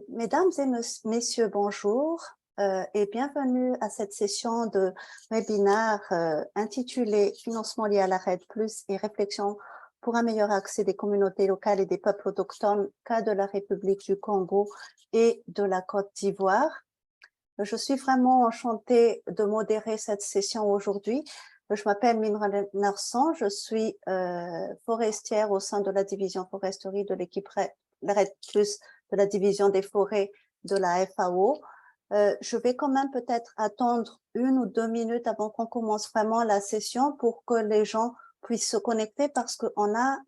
Mesdames et messieurs, bonjour et bienvenue à cette session de webinaire intitulée « Financement lié à la RED+, et réflexion pour un meilleur accès des communautés locales et des peuples autochtones, cas de la République du Congo et de la Côte d'Ivoire ». Je suis vraiment enchantée de modérer cette session aujourd'hui. Je m'appelle Minra Narson, je suis forestière au sein de la division foresterie de l'équipe RED+, de la division des forêts de la FAO. Je vais quand même peut-être attendre 1 ou 2 minutes avant qu'on commence vraiment la session pour que les gens puissent se connecter parce qu'on a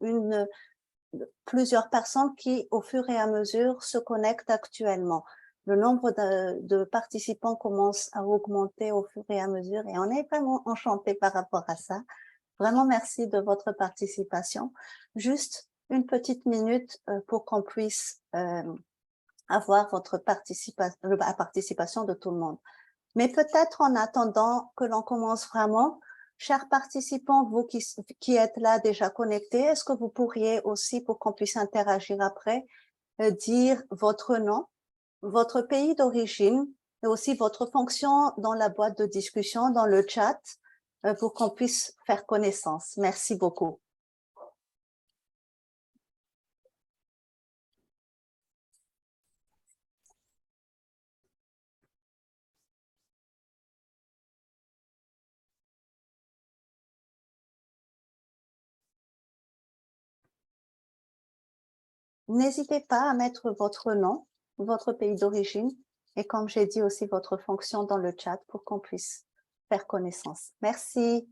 plusieurs personnes qui, au fur et à mesure, se connectent actuellement. Le nombre de participants commence à augmenter au fur et à mesure et on est vraiment enchanté par rapport à ça. Vraiment, merci de votre participation. Juste une petite minute pour qu'on puisse avoir la participation de tout le monde. Mais peut-être en attendant que l'on commence vraiment, chers participants, vous qui êtes là déjà connectés, est-ce que vous pourriez aussi, pour qu'on puisse interagir après, dire votre nom, votre pays d'origine et aussi votre fonction dans la boîte de discussion, dans le chat, pour qu'on puisse faire connaissance. Merci beaucoup. N'hésitez pas à mettre votre nom, votre pays d'origine et comme j'ai dit aussi votre fonction dans le chat pour qu'on puisse faire connaissance. Merci.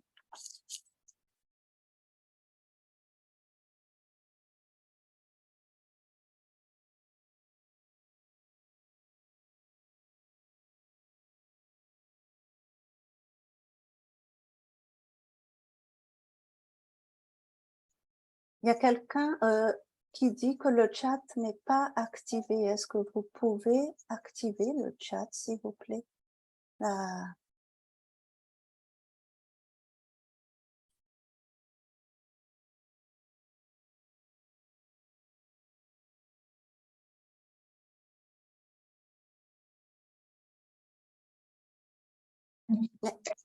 Il y a quelqu'un qui dit que le chat n'est pas activé. Est-ce que vous pouvez activer le chat, s'il vous plaît?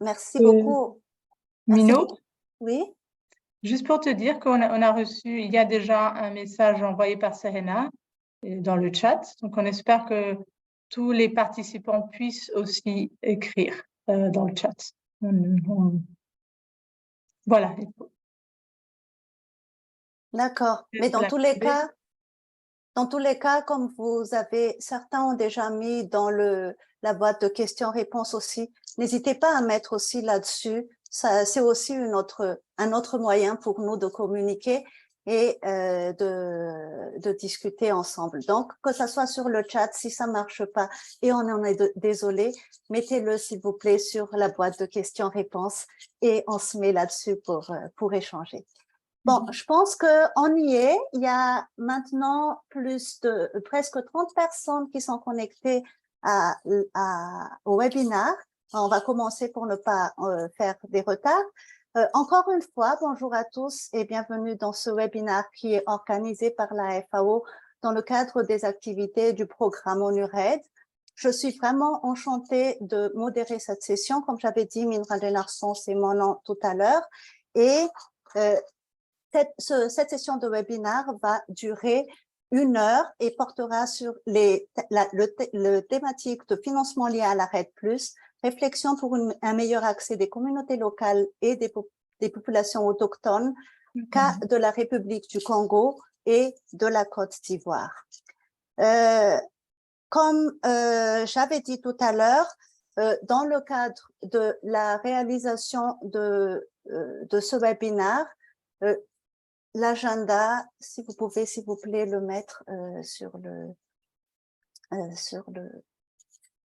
Merci beaucoup. Minou, oui. Juste pour te dire qu'on a reçu, il y a déjà un message envoyé par Serena dans le chat. Donc, on espère que tous les participants puissent aussi écrire dans le chat. Voilà. D'accord. Mais dans tous les cas, comme vous avez, certains ont déjà mis dans la boîte de questions-réponses aussi, n'hésitez pas à mettre aussi là-dessus. C'est aussi un autre moyen pour nous de communiquer et de discuter ensemble. Donc, que ça soit sur le chat, si ça marche pas, et on en est désolé, mettez-le s'il vous plaît sur la boîte de questions-réponses et on se met là-dessus pour échanger. Bon, je pense qu'on y est. Il y a maintenant presque 30 personnes qui sont connectées au webinaire. On va commencer pour ne pas faire des retards. Encore une fois, bonjour à tous et bienvenue dans ce webinaire qui est organisé par la FAO dans le cadre des activités du programme ONU-RED. Je suis vraiment enchantée de modérer cette session. Comme j'avais dit, Minra Narson, c'est mon nom tout à l'heure. Et cette session de webinaire va durer 1 heure et portera sur le thématique de financement lié à la RED+, réflexion pour un meilleur accès des communautés locales et des populations autochtones, cas de la République du Congo et de la Côte d'Ivoire. Comme j'avais dit tout à l'heure, dans le cadre de la réalisation de ce webinaire, l'agenda, si vous pouvez, s'il vous plaît, le mettre sur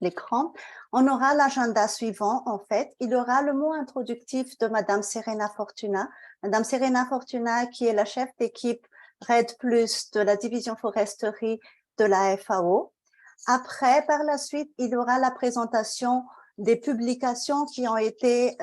l'écran. On aura l'agenda suivant, en fait. Il y aura le mot introductif de Madame Serena Fortuna. Madame Serena Fortuna, qui est la chef d'équipe RED+, de la division foresterie de la FAO. Après, par la suite, il y aura la présentation des publications qui ont été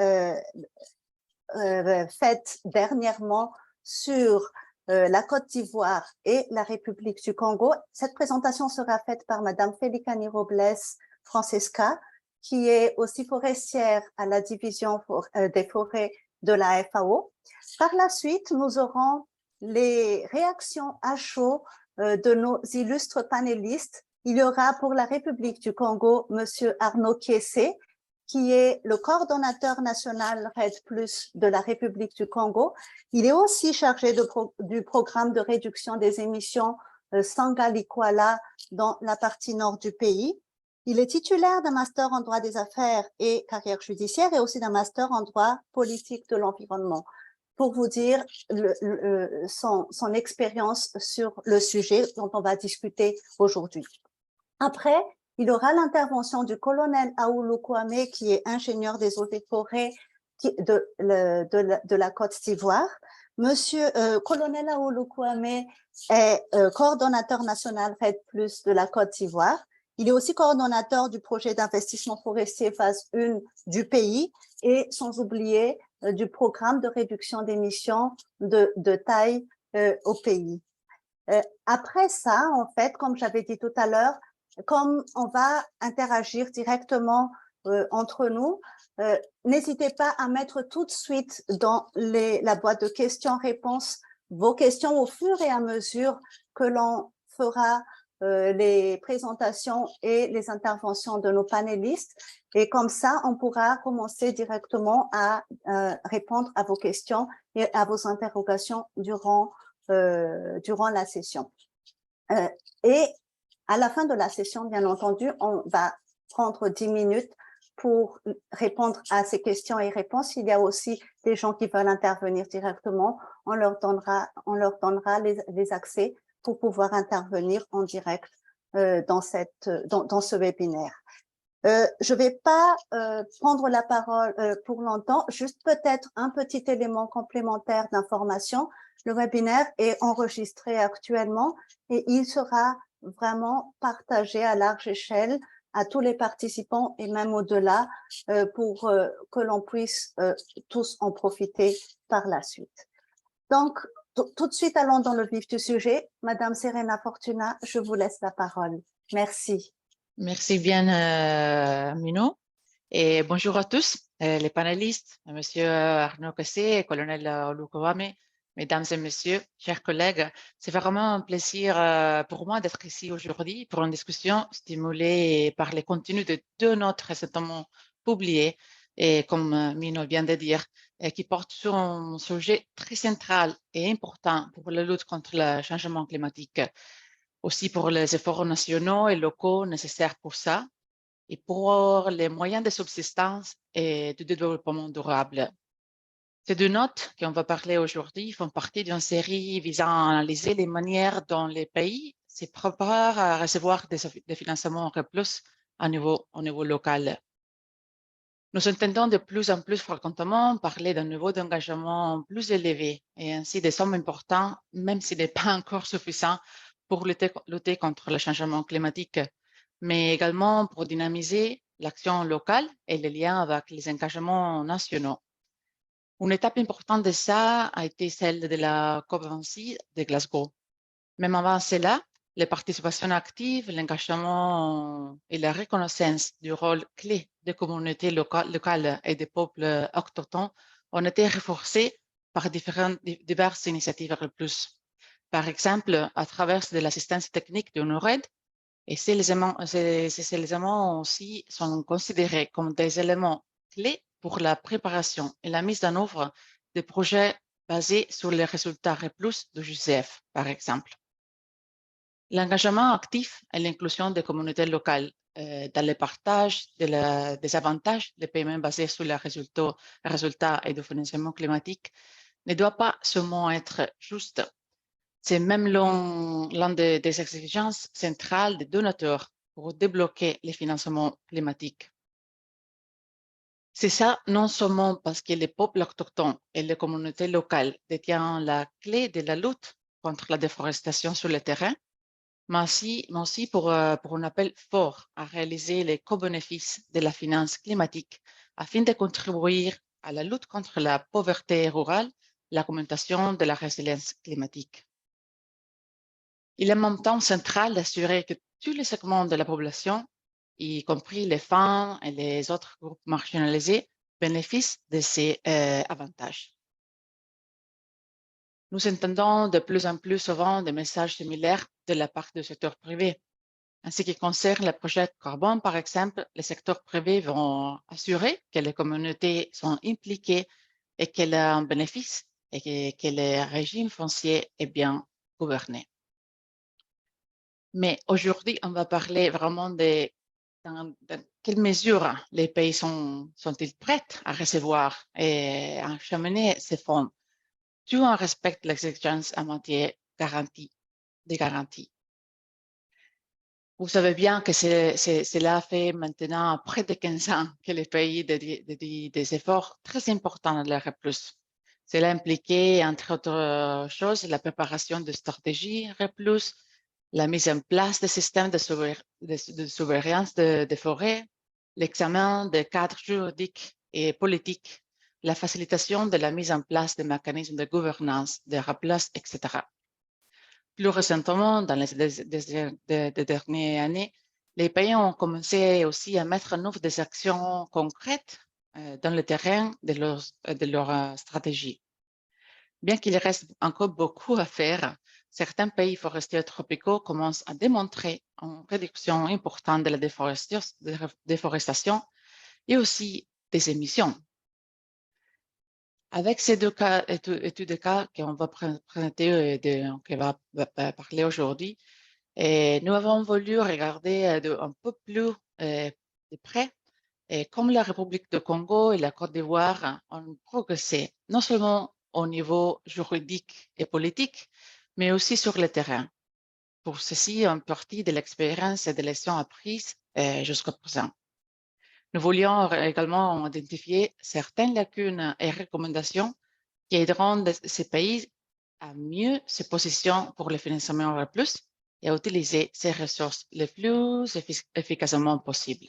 faites dernièrement sur la Côte d'Ivoire et la République du Congo. Cette présentation sera faite par Madame Félicani Robles Francesca, qui est aussi forestière à la division des forêts de la FAO. Par la suite, nous aurons les réactions à chaud de nos illustres panélistes. Il y aura pour la République du Congo, Monsieur Arnaud Kiessé, qui est le coordonnateur national RED+, de la République du Congo. Il est aussi chargé du programme de réduction des émissions Sangalikuala dans la partie nord du pays. Il est titulaire d'un master en droit des affaires et carrière judiciaire et aussi d'un master en droit politique de l'environnement. Pour vous dire son expérience sur le sujet dont on va discuter aujourd'hui. Après, il y aura l'intervention du colonel Aoulou Kouame, qui est ingénieur des eaux et forêts de la Côte d'Ivoire. Monsieur colonel Aoulou Kouame est coordonnateur national RED+ de la Côte d'Ivoire. Il est aussi coordonnateur du projet d'investissement forestier phase 1 du pays et sans oublier du programme de réduction d'émissions de taille au pays. Après ça, en fait, comme j'avais dit tout à l'heure, comme on va interagir directement entre nous, n'hésitez pas à mettre tout de suite dans la boîte de questions-réponses vos questions au fur et à mesure que l'on fera les présentations et les interventions de nos panélistes. Et comme ça, on pourra commencer directement à répondre à vos questions et à vos interrogations durant la session. Et à la fin de la session, bien entendu, on va prendre 10 minutes pour répondre à ces questions et réponses. Il y a aussi des gens qui veulent intervenir directement. On leur donnera les accès pour pouvoir intervenir en direct dans ce webinaire. Je ne vais pas prendre la parole pour longtemps, juste peut-être un petit élément complémentaire d'information. Le webinaire est enregistré actuellement et il sera vraiment partagé à large échelle à tous les participants et même au-delà pour que l'on puisse tous en profiter par la suite. Donc, tout de suite, allons dans le vif du sujet. Madame Serena Fortuna, je vous laisse la parole. Merci. Merci bien, Mino. Et bonjour à tous, les panélistes, Monsieur Arnaud Kiessé, colonel Aoulou Kouame, mesdames et messieurs, chers collègues. C'est vraiment un plaisir pour moi d'être ici aujourd'hui pour une discussion stimulée par les contenus de deux notes récemment publiées, et comme Mino vient de dire, qui portent sur un sujet très central et important pour la lutte contre le changement climatique, aussi pour les efforts nationaux et locaux nécessaires pour ça, et pour les moyens de subsistance et de développement durable. Ces deux notes qu'on va parler aujourd'hui font partie d'une série visant à analyser les manières dont les pays se préparent à recevoir des financements RED+ au niveau local. Nous entendons de plus en plus fréquemment parler d'un niveau d'engagement plus élevé et ainsi des sommes importantes, même s'il n'est pas encore suffisant pour lutter contre le changement climatique, mais également pour dynamiser l'action locale et les liens avec les engagements nationaux. Une étape importante de ça a été celle de la COP26 de Glasgow. Même avant cela, les participations actives, l'engagement et la reconnaissance du rôle clé des communautés locales et des peuples autochtones ont été renforcés par diverses initiatives RED+. Par exemple, à travers de l'assistance technique de NORAD, et ces éléments aussi sont considérés comme des éléments clés pour la préparation et la mise en œuvre des projets basés sur les résultats RED+ de JCF, par exemple. L'engagement actif et l'inclusion des communautés locales dans le partage des avantages des paiements basés sur les résultats et du financement climatique ne doit pas seulement être juste. C'est même l'une des exigences centrales des donateurs pour débloquer les financements climatiques. C'est ça non seulement parce que les peuples autochtones et les communautés locales détiennent la clé de la lutte contre la déforestation sur le terrain, mais aussi pour un appel fort à réaliser les co-bénéfices de la finance climatique afin de contribuer à la lutte contre la pauvreté rurale l'augmentation de la résilience climatique. Il est en même temps central d'assurer que tous les segments de la population, y compris les femmes et les autres groupes marginalisés, bénéficient de ces avantages. Nous entendons de plus en plus souvent des messages similaires de la part du secteur privé. En ce qui concerne les projets carbone, par exemple, les secteurs privés vont assurer que les communautés sont impliquées et qu'elles en bénéficient et que le régime foncier est bien gouverné. Mais aujourd'hui, on va parler vraiment de dans quelle mesure les pays sont-ils prêts à recevoir et à acheminer ces fonds, tout en respectant l'exigence en matière de garantie. Vous savez bien que cela fait maintenant près de 15 ans que les pays dédient des efforts très importants à l'RE+. Cela impliquait, entre autres choses, la préparation de stratégies RE+, la mise en place de systèmes de surveillance des forêts, l'examen des cadres juridiques et politiques, la facilitation de la mise en place des mécanismes de gouvernance, de RE+, etc. Plus récemment, dans les dernières années, les pays ont commencé aussi à mettre en œuvre des actions concrètes dans le terrain de leur stratégie. Bien qu'il reste encore beaucoup à faire, certains pays forestiers tropicaux commencent à démontrer une réduction importante de la déforestation et aussi des émissions. Avec ces deux études de cas qu'on va présenter et qu'on va parler aujourd'hui, nous avons voulu regarder un peu plus de près comme la République du Congo et la Côte d'Ivoire ont progressé, non seulement au niveau juridique et politique, mais aussi sur le terrain. Pour ceci, une partie de l'expérience et des leçons apprises jusqu'à présent. Nous voulions également identifier certaines lacunes et recommandations qui aideront ces pays à mieux se positionner pour le financement RE+, et à utiliser ces ressources le plus efficacement possible.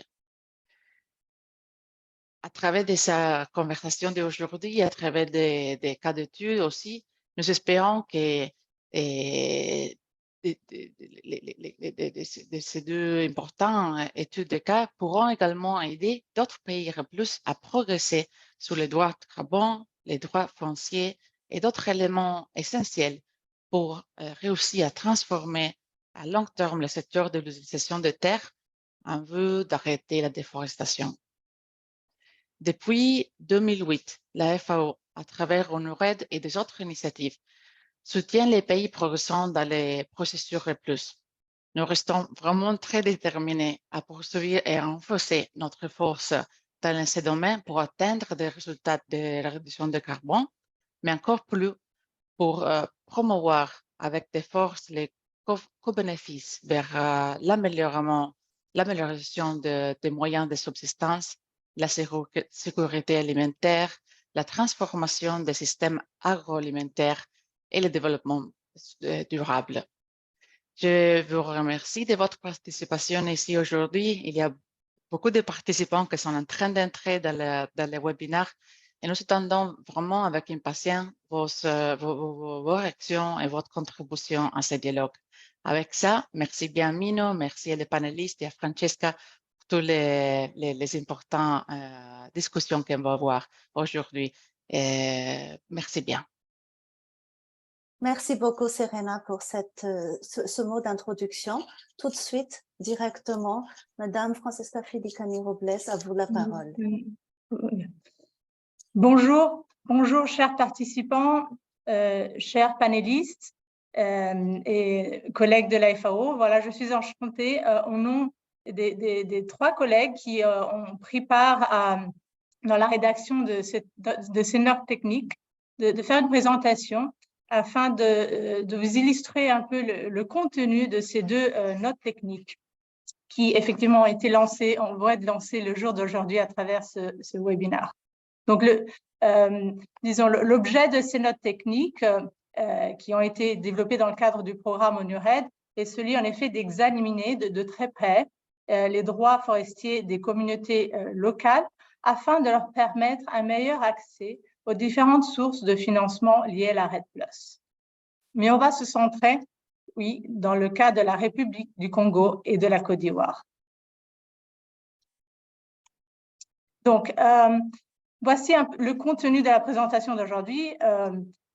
À travers de sa conversation d'aujourd'hui, à travers des cas d'études aussi, nous espérons que ces deux importantes études de cas pourront également aider d'autres pays RE+ à progresser sur les droits de carbone, les droits fonciers et d'autres éléments essentiels pour réussir à transformer à long terme le secteur de l'utilisation de terres en vue d'arrêter la déforestation. Depuis 2008, la FAO, à travers UNORED et des autres initiatives, soutient les pays progressant dans les processus RE+. Nous restons vraiment très déterminés à poursuivre et à renforcer notre force dans ces domaines pour atteindre des résultats de la réduction de carbone, mais encore plus pour promouvoir avec des forces les co-bénéfices vers l'amélioration des moyens de subsistance, la sécurité alimentaire, la transformation des systèmes agroalimentaires et le développement durable. Je vous remercie de votre participation ici aujourd'hui. Il y a beaucoup de participants qui sont en train d'entrer dans le webinaire et nous attendons vraiment avec impatience vos réactions et votre contribution à ce dialogue. Avec ça, merci bien Mino, merci aux panélistes et à Francesca pour toutes les importantes discussions qu'on va avoir aujourd'hui. Merci bien. Merci beaucoup, Serena, pour ce mot d'introduction. Tout de suite, directement, Madame Francesca Filicani-Robles, à vous la parole. Bonjour, chers participants, chers panélistes et collègues de la FAO. Voilà, je suis enchantée au nom des trois collègues qui ont pris part dans la rédaction de ces notes techniques, de faire une présentation afin de vous illustrer un peu le contenu de ces deux notes techniques qui effectivement ont été lancées, on va être lancées le jour d'aujourd'hui à travers ce webinaire. Donc, disons, l'objet de ces notes techniques qui ont été développées dans le cadre du programme UNORED est celui, en effet, d'examiner de très près les droits forestiers des communautés locales afin de leur permettre un meilleur accès aux différentes sources de financement liées à la REDD+. Mais on va se centrer, oui, dans le cas de la République du Congo et de la Côte d'Ivoire. Donc, voici le contenu de la présentation d'aujourd'hui.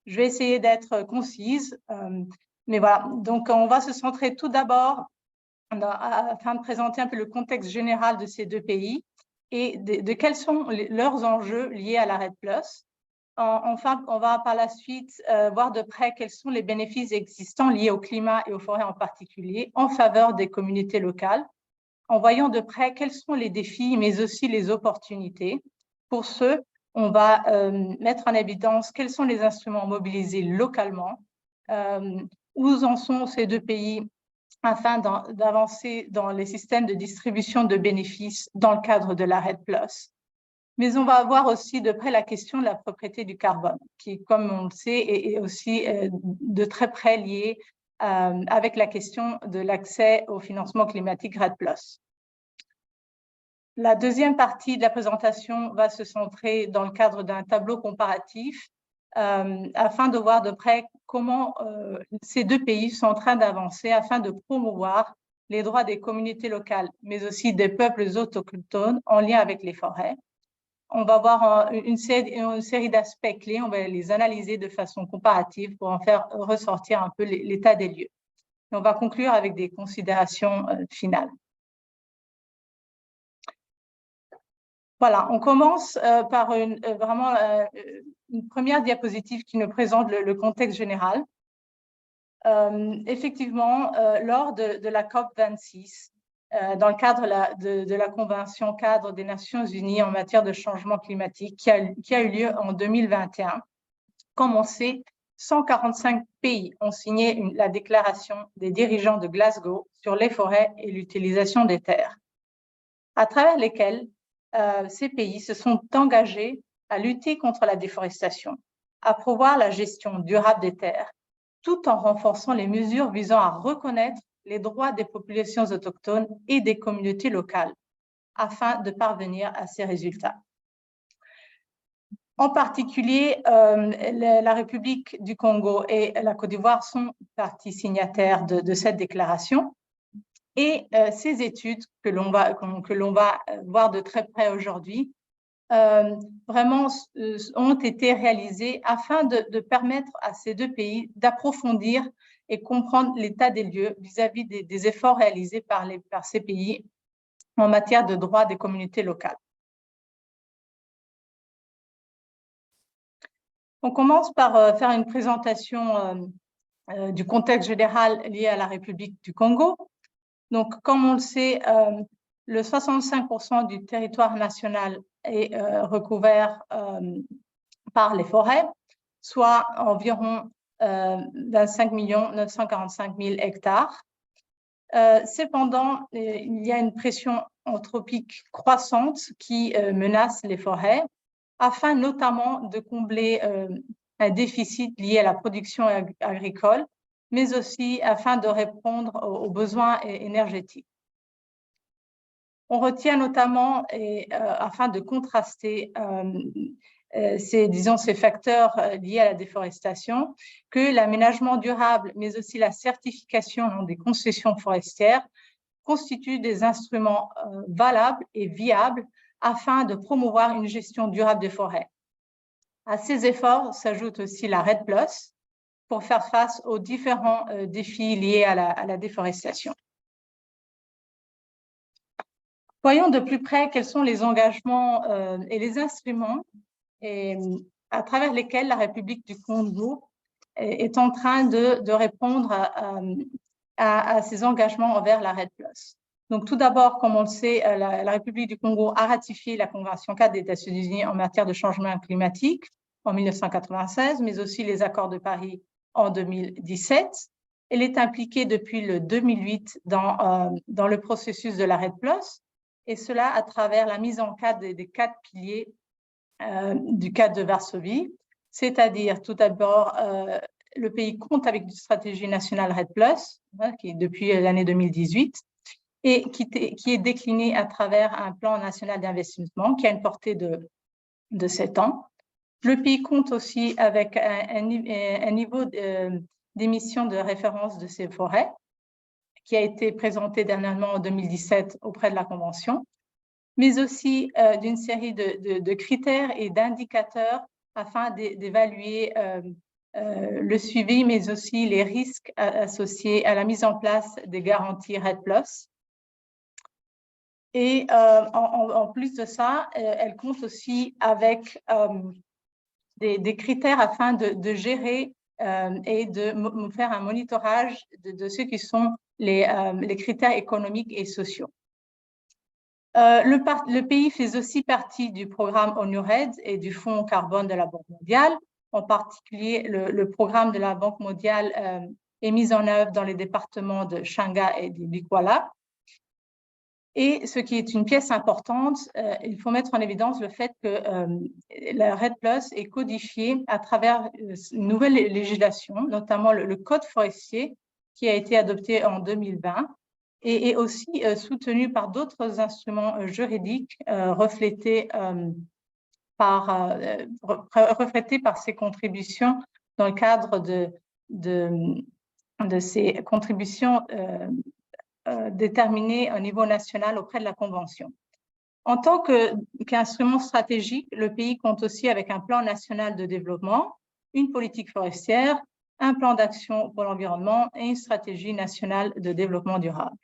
Je vais essayer d'être concise, mais voilà. Donc, on va se centrer tout d'abord afin de présenter un peu le contexte général de ces deux pays et de quels sont leurs enjeux liés à la REDD+. Enfin, on va par la suite voir de près quels sont les bénéfices existants liés au climat et aux forêts en particulier en faveur des communautés locales, en voyant de près quels sont les défis, mais aussi les opportunités. Pour ce, on va mettre en évidence quels sont les instruments mobilisés localement, où en sont ces deux pays afin d'avancer dans les systèmes de distribution de bénéfices dans le cadre de la REDD+. Mais on va voir aussi de près la question de la propriété du carbone, qui, comme on le sait, est aussi de très près liée avec la question de l'accès au financement climatique REDD+. La deuxième partie de la présentation va se centrer dans le cadre d'un tableau comparatif afin de voir de près comment ces deux pays sont en train d'avancer afin de promouvoir les droits des communautés locales, mais aussi des peuples autochtones en lien avec les forêts. On va voir une série d'aspects clés, on va les analyser de façon comparative pour en faire ressortir un peu l'état des lieux. Et on va conclure avec des considérations finales. Voilà, on commence par une première diapositive qui nous présente le contexte général. Effectivement, lors de la COP26, dans le cadre de la Convention cadre des Nations Unies en matière de changement climatique qui a eu lieu en 2021, comme on sait, 145 pays ont signé la déclaration des dirigeants de Glasgow sur les forêts et l'utilisation des terres, à travers lesquelles ces pays se sont engagés à lutter contre la déforestation, à promouvoir la gestion durable des terres, tout en renforçant les mesures visant à reconnaître les droits des populations autochtones et des communautés locales, afin de parvenir à ces résultats. En particulier, la République du Congo et la Côte d'Ivoire sont parties signataires de cette déclaration. Et ces études que l'on va voir de très près aujourd'hui vraiment ont été réalisées afin de permettre à ces deux pays d'approfondir et comprendre l'état des lieux vis-à-vis des efforts réalisés par ces pays en matière de droits des communautés locales. On commence par faire une présentation du contexte général lié à la République du Congo. Donc, comme on le sait, le 65% du territoire national est recouvert par les forêts, soit environ 25 945 000 hectares. Cependant, il y a une pression anthropique croissante qui menace les forêts, afin notamment de combler un déficit lié à la production agricole, mais aussi afin de répondre aux besoins énergétiques. On retient notamment, afin de contraster ces facteurs liés à la déforestation, que l'aménagement durable, mais aussi la certification des concessions forestières constituent des instruments valables et viables afin de promouvoir une gestion durable des forêts. À ces efforts s'ajoute aussi la REDD+, pour faire face aux différents défis liés à la déforestation. Voyons de plus près quels sont les engagements et les instruments à travers lesquels la République du Congo est en train de répondre à ces engagements envers la REDD+. Donc, tout d'abord, comme on le sait, la République du Congo a ratifié la Convention cadre des Nations Unies en matière de changement climatique en 1996, mais aussi les accords de Paris en 2017. Elle est impliquée depuis le 2008 dans le processus de la REDD+, et cela à travers la mise en cadre des 4 piliers du cadre de Varsovie, c'est-à-dire tout d'abord le pays compte avec une stratégie nationale REDD+, qui est depuis l'année 2018, et qui est déclinée à travers un plan national d'investissement qui a une portée de 7 ans. Le pays compte aussi avec un niveau d'émission de référence de ses forêts qui a été présenté dernièrement en 2017 auprès de la Convention, mais aussi d'une série de critères et d'indicateurs afin d'évaluer le suivi, mais aussi les risques associés à la mise en place des garanties REDD+. Et en plus de ça, elle compte aussi avec des critères afin de gérer et de faire un monitorage de ce qui sont les critères économiques et sociaux. Le pays fait aussi partie du programme ONU-REDD et du Fonds carbone de la Banque mondiale. En particulier, le programme de la Banque mondiale est mis en œuvre dans les départements de Shanghai et de Likwala. Et ce qui est une pièce importante, il faut mettre en évidence le fait que la REDD+ est codifiée à travers une nouvelle législation, notamment le Code forestier qui a été adopté en 2020 et aussi soutenu par d'autres instruments juridiques reflétés par ces contributions dans le cadre de ces contributions déterminé au niveau national auprès de la Convention. En tant qu'instrument stratégique, le pays compte aussi avec un plan national de développement, une politique forestière, un plan d'action pour l'environnement et une stratégie nationale de développement durable.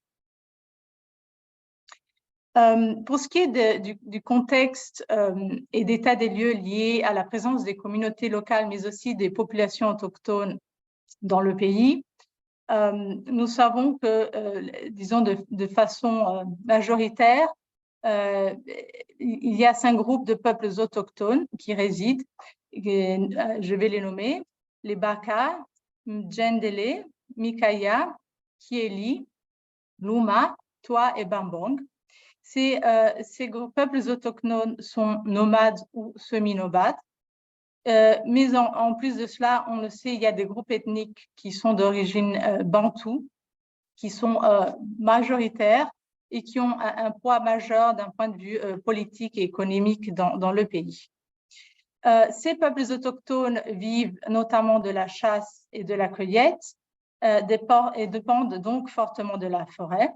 Pour ce qui est du contexte et d'état des lieux liés à la présence des communautés locales, mais aussi des populations autochtones dans le pays, nous savons que, disons de façon majoritaire, il y a 5 groupes de peuples autochtones qui résident. Je vais les nommer: les Baka, Mdjendele, Mikaya, Kieli, Luma, Twa et Bambang. Ces peuples autochtones sont nomades ou semi-nomades. Mais en plus de cela, on le sait, il y a des groupes ethniques qui sont d'origine bantoue, qui sont majoritaires et qui ont un poids majeur d'un point de vue politique et économique dans le pays. Ces peuples autochtones vivent notamment de la chasse et de la cueillette et dépendent donc fortement de la forêt.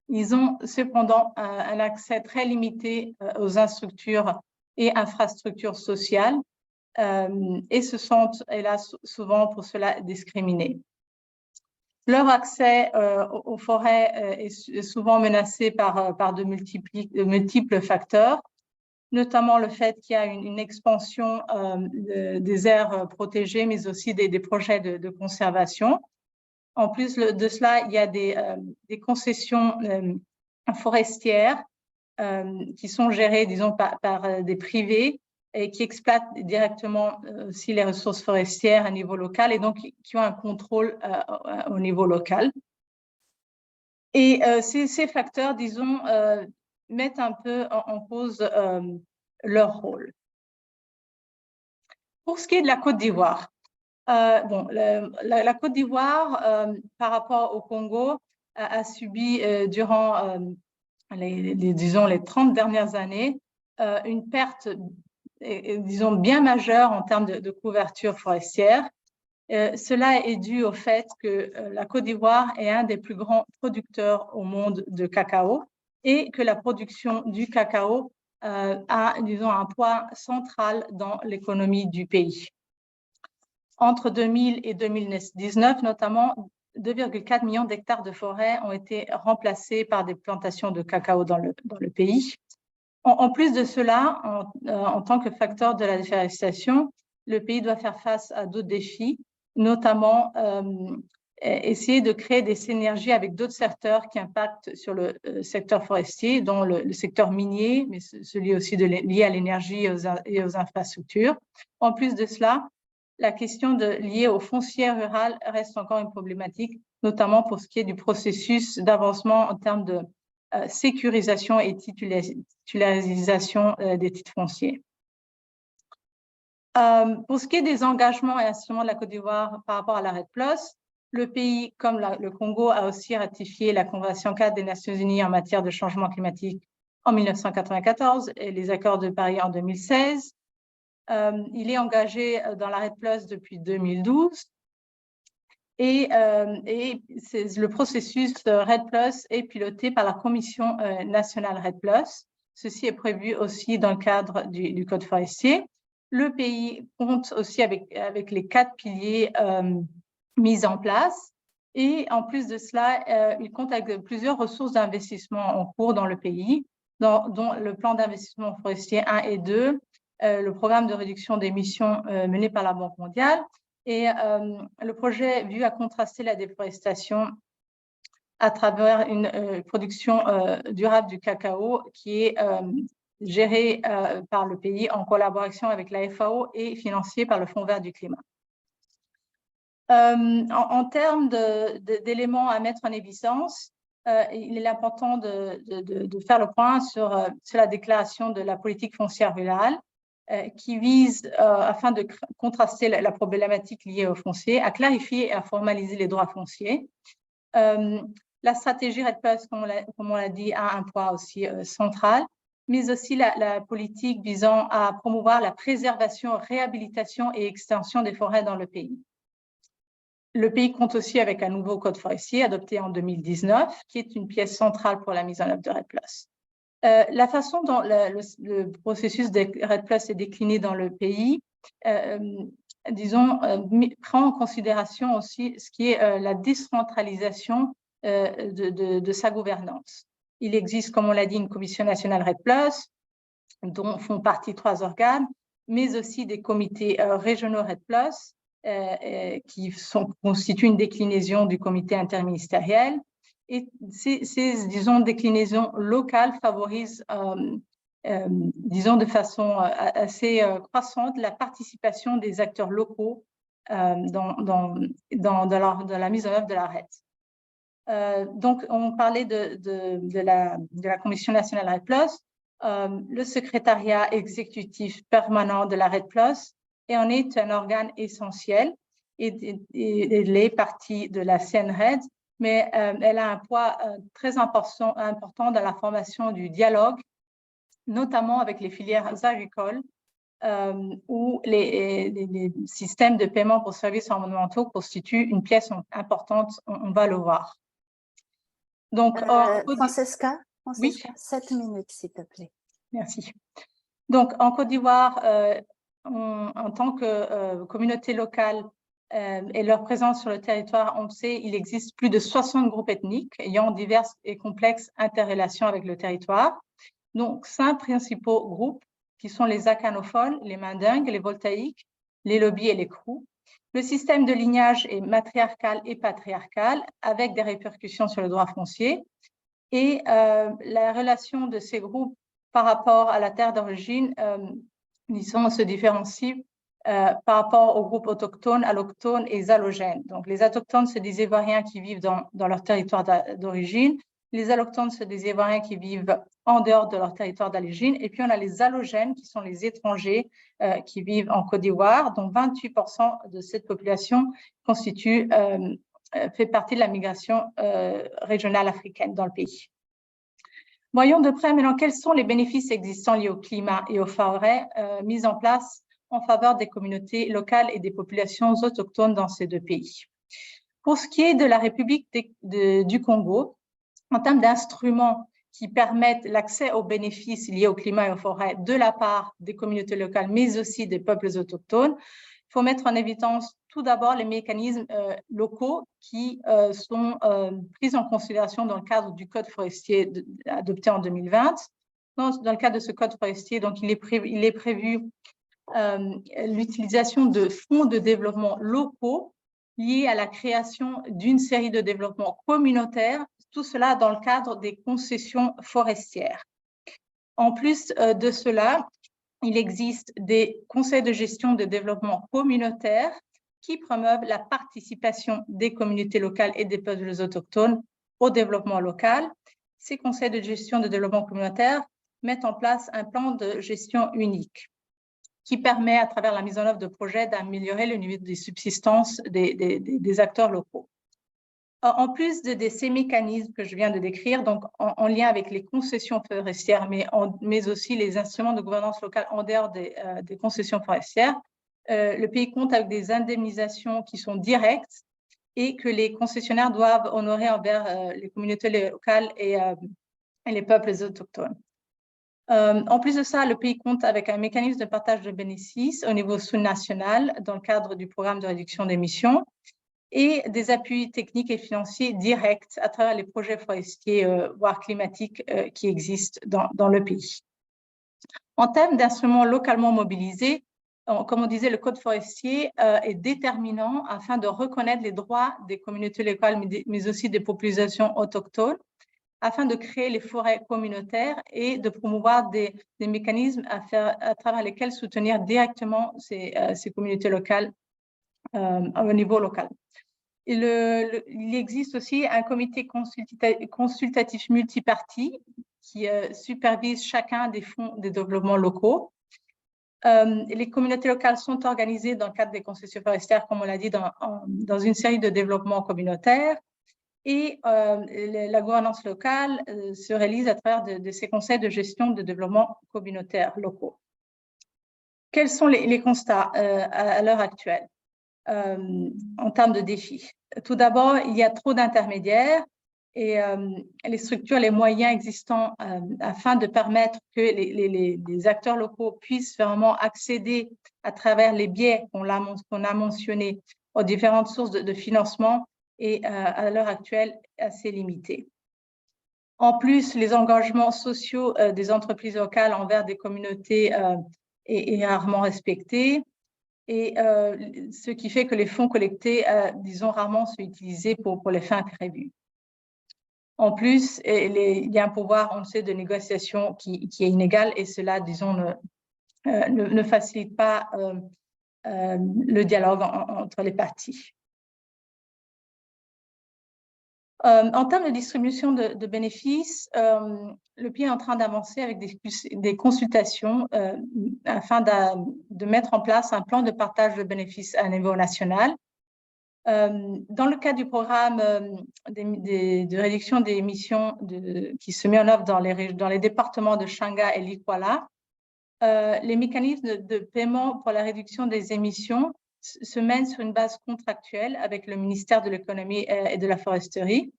Ils ont cependant un accès très limité aux infrastructures et infrastructures sociales, et se sentent, hélas, souvent pour cela discriminés. Leur accès aux forêts est souvent menacé par de multiples facteurs, notamment le fait qu'il y a une expansion des aires protégées, mais aussi des projets de conservation. En plus de cela, il y a des concessions forestières qui sont gérées, disons, par des privés, et qui exploitent directement aussi les ressources forestières à niveau local et donc qui ont un contrôle au niveau local. Et ces facteurs, disons, mettent un peu en cause leur rôle. Pour ce qui est de la Côte d'Ivoire, la Côte d'Ivoire, par rapport au Congo, a subi durant disons, les 30 dernières années une perte disons, bien majeure en termes de couverture forestière. Cela est dû au fait que la Côte d'Ivoire est un des plus grands producteurs au monde de cacao et que la production du cacao a, disons, un poids central dans l'économie du pays. Entre 2000 et 2019, notamment, 2,4 millions d'hectares de forêt ont été remplacés par des plantations de cacao dans le pays. En plus de cela, en tant que facteur de la déforestation, le pays doit faire face à d'autres défis, notamment essayer de créer des synergies avec d'autres secteurs qui impactent sur le secteur forestier, dont le secteur minier, mais celui aussi lié à l'énergie et aux infrastructures. En plus de cela, la question liée au foncier rural reste encore une problématique, notamment pour ce qui est du processus d'avancement en termes de sécurisation et titularisation des titres fonciers. Pour ce qui est des engagements et instruments de la Côte d'Ivoire par rapport à la REDD+, le pays, comme le Congo, a aussi ratifié la Convention 4 des Nations Unies en matière de changement climatique en 1994 et les accords de Paris en 2016. Il est engagé dans la REDD+ depuis 2012. Et le processus REDD+ est piloté par la Commission nationale REDD+. Ceci est prévu aussi dans le cadre du Code forestier. Le pays compte aussi avec les 4 piliers mis en place. Et en plus de cela, il compte avec plusieurs ressources d'investissement en cours dans le pays, dont le plan d'investissement forestier 1 et 2, le programme de réduction d'émissions mené par la Banque mondiale, et le projet vise à contraster la déforestation à travers une production durable du cacao qui est gérée par le pays en collaboration avec la FAO et financée par le Fonds vert du climat. En termes d'éléments à mettre en évidence, il est important de faire le point sur la déclaration de la politique foncière rurale qui vise, afin de contraster la problématique liée au foncier, à clarifier et à formaliser les droits fonciers. La stratégie REDD+, comme on l'a dit, a un poids aussi central, mais aussi la politique visant à promouvoir la préservation, réhabilitation et extension des forêts dans le pays. Le pays compte aussi avec un nouveau code forestier adopté en 2019, qui est une pièce centrale pour la mise en œuvre de REDD+. La façon dont le processus de REDD+ est décliné dans le pays, disons, prend en considération aussi ce qui est la décentralisation de sa gouvernance. Il existe, comme on l'a dit, une commission nationale REDD+, dont font partie 3 organes, mais aussi des comités régionaux REDD+, qui constituent une déclinaison du comité interministériel. Et ces disons, déclinaisons locales favorisent, disons, de façon assez croissante la participation des acteurs locaux dans la mise en œuvre de la REDD. Donc, on parlait de la Commission nationale REDD+, le secrétariat exécutif permanent de la REDD+, et en est un organe essentiel. Elle est partie de la CNRED, mais elle a un poids très important dans la formation du dialogue, notamment avec les filières agricoles, où les systèmes de paiement pour services environnementaux constituent une pièce importante, on va le voir. Donc, Francesca, oui. 7 minutes, s'il te plaît. Merci. Donc, en Côte d'Ivoire, en tant que communauté locale et leur présence sur le territoire, on sait qu'il existe plus de 60 groupes ethniques ayant diverses et complexes interrelations avec le territoire. Donc, 5 principaux groupes qui sont les akanophones, les Mandingues, les Voltaïques, les Lobis et les Krous. Le système de lignage est matriarcal et patriarcal avec des répercussions sur le droit foncier. Et la relation de ces groupes par rapport à la terre d'origine, disons, se différencie par rapport aux groupes autochtones, allochtones et allogènes. Donc, les autochtones, c'est des Ivoiriens qui vivent dans leur territoire d'origine. Les allochtones, c'est des Ivoiriens qui vivent en dehors de leur territoire d'origine. Et puis, on a les allogènes, qui sont les étrangers qui vivent en Côte d'Ivoire, dont 28% de cette population fait partie de la migration régionale africaine dans le pays. Voyons de près maintenant quels sont les bénéfices existants liés au climat et aux forêts mis en place en faveur des communautés locales et des populations autochtones dans ces 2 pays. Pour ce qui est de la République du Congo, en termes d'instruments qui permettent l'accès aux bénéfices liés au climat et aux forêts de la part des communautés locales, mais aussi des peuples autochtones, il faut mettre en évidence tout d'abord les mécanismes locaux qui sont pris en considération dans le cadre du Code forestier adopté en 2020. Dans le cadre de ce Code forestier, donc, il est prévu l'utilisation de fonds de développement locaux liés à la création d'une série de développements communautaires, tout cela dans le cadre des concessions forestières. En plus de cela, il existe des conseils de gestion de développement communautaire qui promeuvent la participation des communautés locales et des peuples autochtones au développement local. Ces conseils de gestion de développement communautaire mettent en place un plan de gestion unique qui permet, à travers la mise en œuvre de projets, d'améliorer le niveau de subsistance des acteurs locaux. En plus de ces mécanismes que je viens de décrire, donc en lien avec les concessions forestières, mais aussi les instruments de gouvernance locale en dehors des concessions forestières, le pays compte avec des indemnisations qui sont directes et que les concessionnaires doivent honorer envers les communautés locales et les peuples autochtones. En plus de ça, le pays compte avec un mécanisme de partage de bénéfices au niveau sous-national dans le cadre du programme de réduction d'émissions et des appuis techniques et financiers directs à travers les projets forestiers, voire climatiques, qui existent dans le pays. En termes d'instruments localement mobilisés, comme on disait, le code forestier est déterminant afin de reconnaître les droits des communautés locales, mais aussi des populations autochtones, afin de créer les forêts communautaires et de promouvoir des mécanismes à travers lesquels soutenir directement ces communautés locales au niveau local. Il existe aussi un comité consultatif multiparti qui supervise chacun des fonds de développement locaux. Les communautés locales sont organisées dans le cadre des concessions forestières, comme on l'a dit, dans une série de développements communautaires. Et la gouvernance locale se réalise à travers de ces conseils de gestion de développement communautaire locaux. Quels sont les constats à l'heure actuelle en termes de défis? Tout d'abord, il y a trop d'intermédiaires et les structures, les moyens existants afin de permettre que les acteurs locaux puissent vraiment accéder à travers les biais qu'on a mentionnés aux différentes sources de financement est à l'heure actuelle assez limité. En plus, les engagements sociaux des entreprises locales envers des communautés est rarement respecté, et ce qui fait que les fonds collectés, disons, rarement sont utilisés pour les fins prévues. En plus, il y a un pouvoir, on le sait, de négociation qui est inégal, et cela, disons, ne facilite pas le dialogue entre les parties. En termes de distribution de bénéfices, le pays est en train d'avancer avec des consultations afin de mettre en place un plan de partage de bénéfices à niveau national. Dans le cadre du programme de réduction des émissions qui se met en œuvre dans les départements de Shanga et Likwala, les mécanismes de paiement pour la réduction des émissions se mènent sur une base contractuelle avec le ministère de l'Économie et de la Foresterie.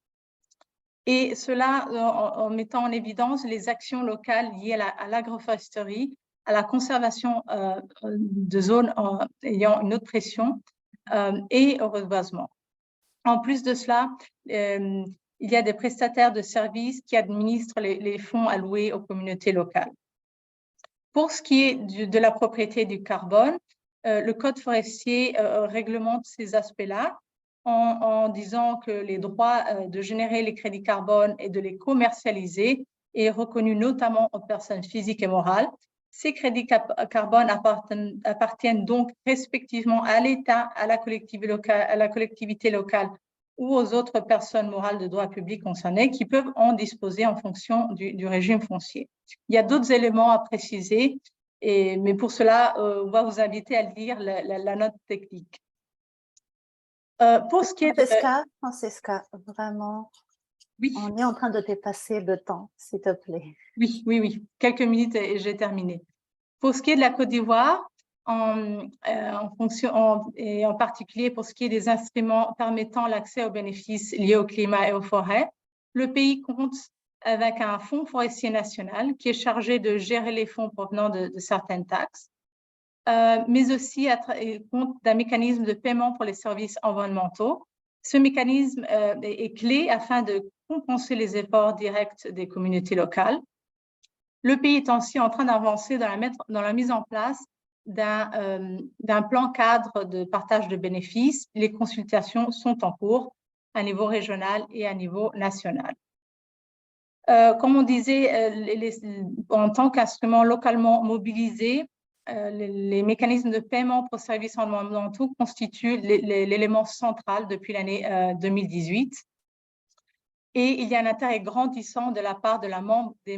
Et cela en mettant en évidence les actions locales liées à l'agroforesterie, à la conservation de zones ayant une haute pression et au reboisement. En plus de cela, il y a des prestataires de services qui administrent les fonds alloués aux communautés locales. Pour ce qui est de la propriété du carbone, le Code forestier réglemente ces aspects-là en disant que les droits de générer les crédits carbone et de les commercialiser est reconnu notamment aux personnes physiques et morales. Ces crédits carbone appartiennent donc respectivement à l'État, à la collectivité locale ou aux autres personnes morales de droit public concernées qui peuvent en disposer en fonction du régime foncier. Il y a d'autres éléments à préciser, mais pour cela, on va vous inviter à lire la note technique. Pour ce qui est Francesca, vraiment, oui. On est en train de dépasser le temps, s'il te plaît. Oui. Quelques minutes et j'ai terminé. Pour ce qui est de la Côte d'Ivoire, en particulier pour ce qui est des instruments permettant l'accès aux bénéfices liés au climat et aux forêts, le pays compte avec un fonds forestier national qui est chargé de gérer les fonds provenant de certaines taxes, mais aussi compte d'un mécanisme de paiement pour les services environnementaux. Ce mécanisme est clé afin de compenser les efforts directs des communautés locales. Le pays est aussi en train d'avancer dans la mise en place d'un plan cadre de partage de bénéfices. Les consultations sont en cours à niveau régional et à niveau national. Comme on disait, en tant qu'instrument localement mobilisé, les mécanismes de paiement pour services environnementaux constituent l'élément central depuis l'année 2018. Et il y a un intérêt grandissant de la part des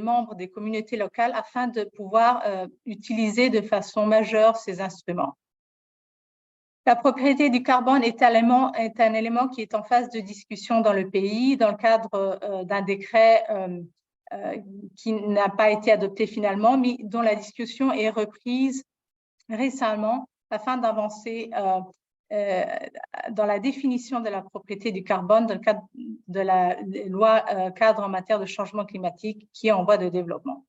membres des communautés locales afin de pouvoir utiliser de façon majeure ces instruments. La propriété du carbone est un élément qui est en phase de discussion dans le pays dans le cadre d'un décret qui n'a pas été adopté finalement, mais dont la discussion est reprise récemment afin d'avancer dans la définition de la propriété du carbone dans le cadre de la loi cadre en matière de changement climatique qui est en voie de développement.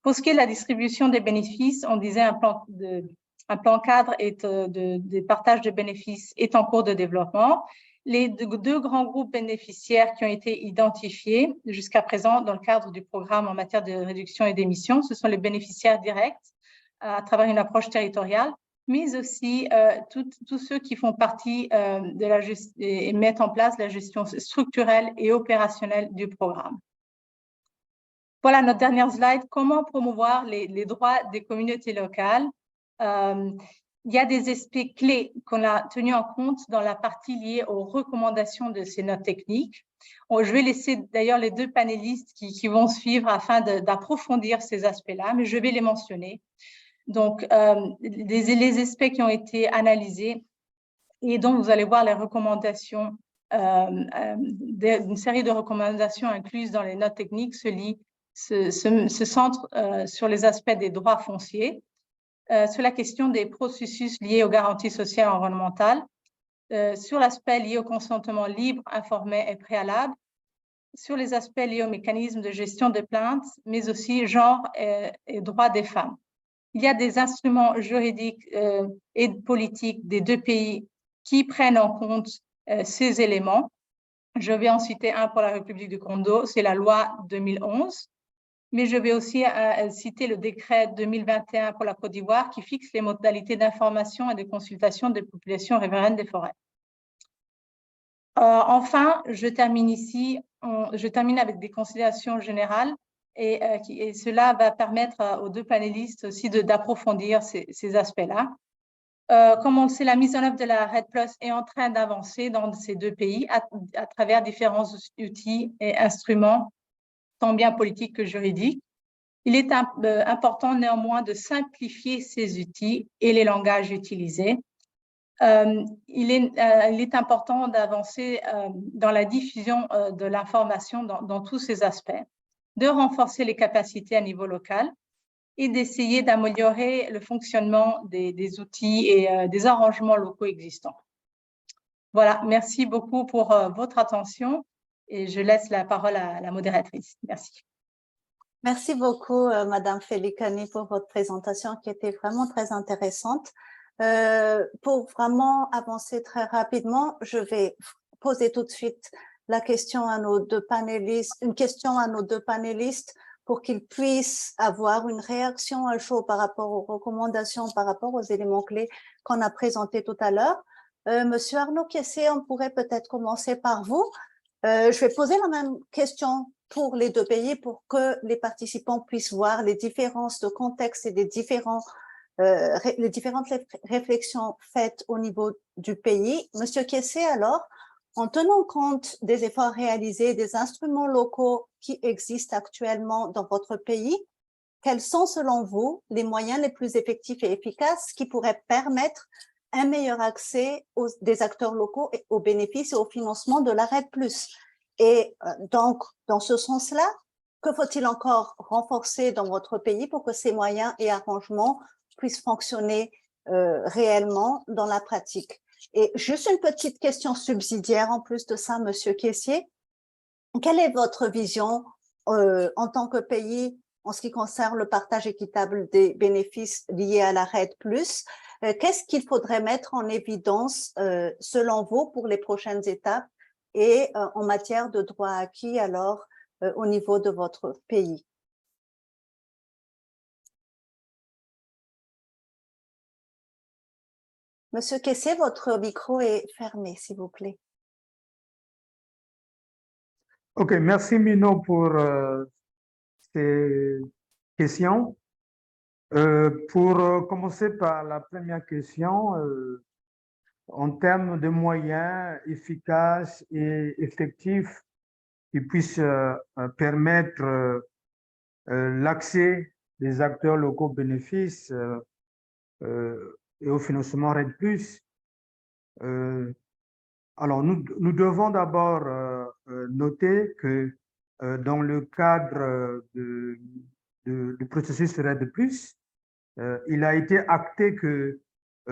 Pour ce qui est de la distribution des bénéfices, on disait un plan cadre de partage de bénéfices est en cours de développement. Les deux grands groupes bénéficiaires qui ont été identifiés jusqu'à présent dans le cadre du programme en matière de réduction et d'émissions, ce sont les bénéficiaires directs à travers une approche territoriale, mais aussi tous ceux qui font partie et mettent en place la gestion structurelle et opérationnelle du programme. Voilà notre dernière slide. Comment promouvoir les droits des communautés locales? Il y a des aspects clés qu'on a tenus en compte dans la partie liée aux recommandations de ces notes techniques. Je vais laisser d'ailleurs les deux panélistes qui vont suivre afin d'approfondir ces aspects-là, mais je vais les mentionner. Donc, les aspects qui ont été analysés et dont vous allez voir les recommandations, une série de recommandations incluses dans les notes techniques se centrent sur les aspects des droits fonciers, sur la question des processus liés aux garanties sociales et environnementales, sur l'aspect lié au consentement libre, informé et préalable, sur les aspects liés aux mécanismes de gestion des plaintes, mais aussi genre et droits des femmes. Il y a des instruments juridiques et politiques des deux pays qui prennent en compte ces éléments. Je vais en citer un pour la République du Congo, c'est la loi 2011. Mais je vais aussi citer le décret 2021 pour la Côte d'Ivoire qui fixe les modalités d'information et de consultation des populations riveraines des forêts. Enfin, je termine avec des considérations générales et cela va permettre aux deux panélistes aussi d'approfondir ces aspects-là. Comme on le sait, la mise en œuvre de la REDD+ est en train d'avancer dans ces deux pays à travers différents outils et instruments tant bien politique que juridique. Il est important néanmoins de simplifier ces outils et les langages utilisés. Il est important d'avancer dans la diffusion de l'information dans tous ces aspects, de renforcer les capacités à niveau local et d'essayer d'améliorer le fonctionnement des outils et des arrangements locaux existants. Voilà, merci beaucoup pour votre attention. Et je laisse la parole à la modératrice. Merci. Merci beaucoup, Madame Felicani, pour votre présentation qui était vraiment très intéressante. Pour vraiment avancer très rapidement, je vais poser tout de suite la question à nos deux panélistes, une question à nos deux panélistes pour qu'ils puissent avoir une réaction à chaud par rapport aux recommandations, par rapport aux éléments clés qu'on a présentés tout à l'heure. Monsieur Arnaud Kessé, on pourrait peut-être commencer par vous. Je vais poser la même question pour les deux pays pour que les participants puissent voir les différences de contexte et les différentes réflexions faites au niveau du pays. Monsieur Kessé, alors, en tenant compte des efforts réalisés, des instruments locaux qui existent actuellement dans votre pays, quels sont selon vous les moyens les plus effectifs et efficaces qui pourraient permettre un meilleur accès des acteurs locaux aux bénéfices et au financement de la REDD+. Et donc, dans ce sens-là, que faut-il encore renforcer dans votre pays pour que ces moyens et arrangements puissent fonctionner réellement dans la pratique? Et juste une petite question subsidiaire en plus de ça, Monsieur Kessié. Quelle est votre vision en tant que pays en ce qui concerne le partage équitable des bénéfices liés à la REDD+? Qu'est-ce qu'il faudrait mettre en évidence, selon vous, pour les prochaines étapes et en matière de droits acquis, alors, au niveau de votre pays? Monsieur Kessé, votre micro est fermé, s'il vous plaît. OK, merci Mino pour ces questions. Pour commencer par la première question, en termes de moyens efficaces et effectifs qui puissent permettre l'accès des acteurs locaux aux bénéfices et au financement REDD+, Alors, nous devons d'abord noter que dans le cadre du processus RED+, il a été acté que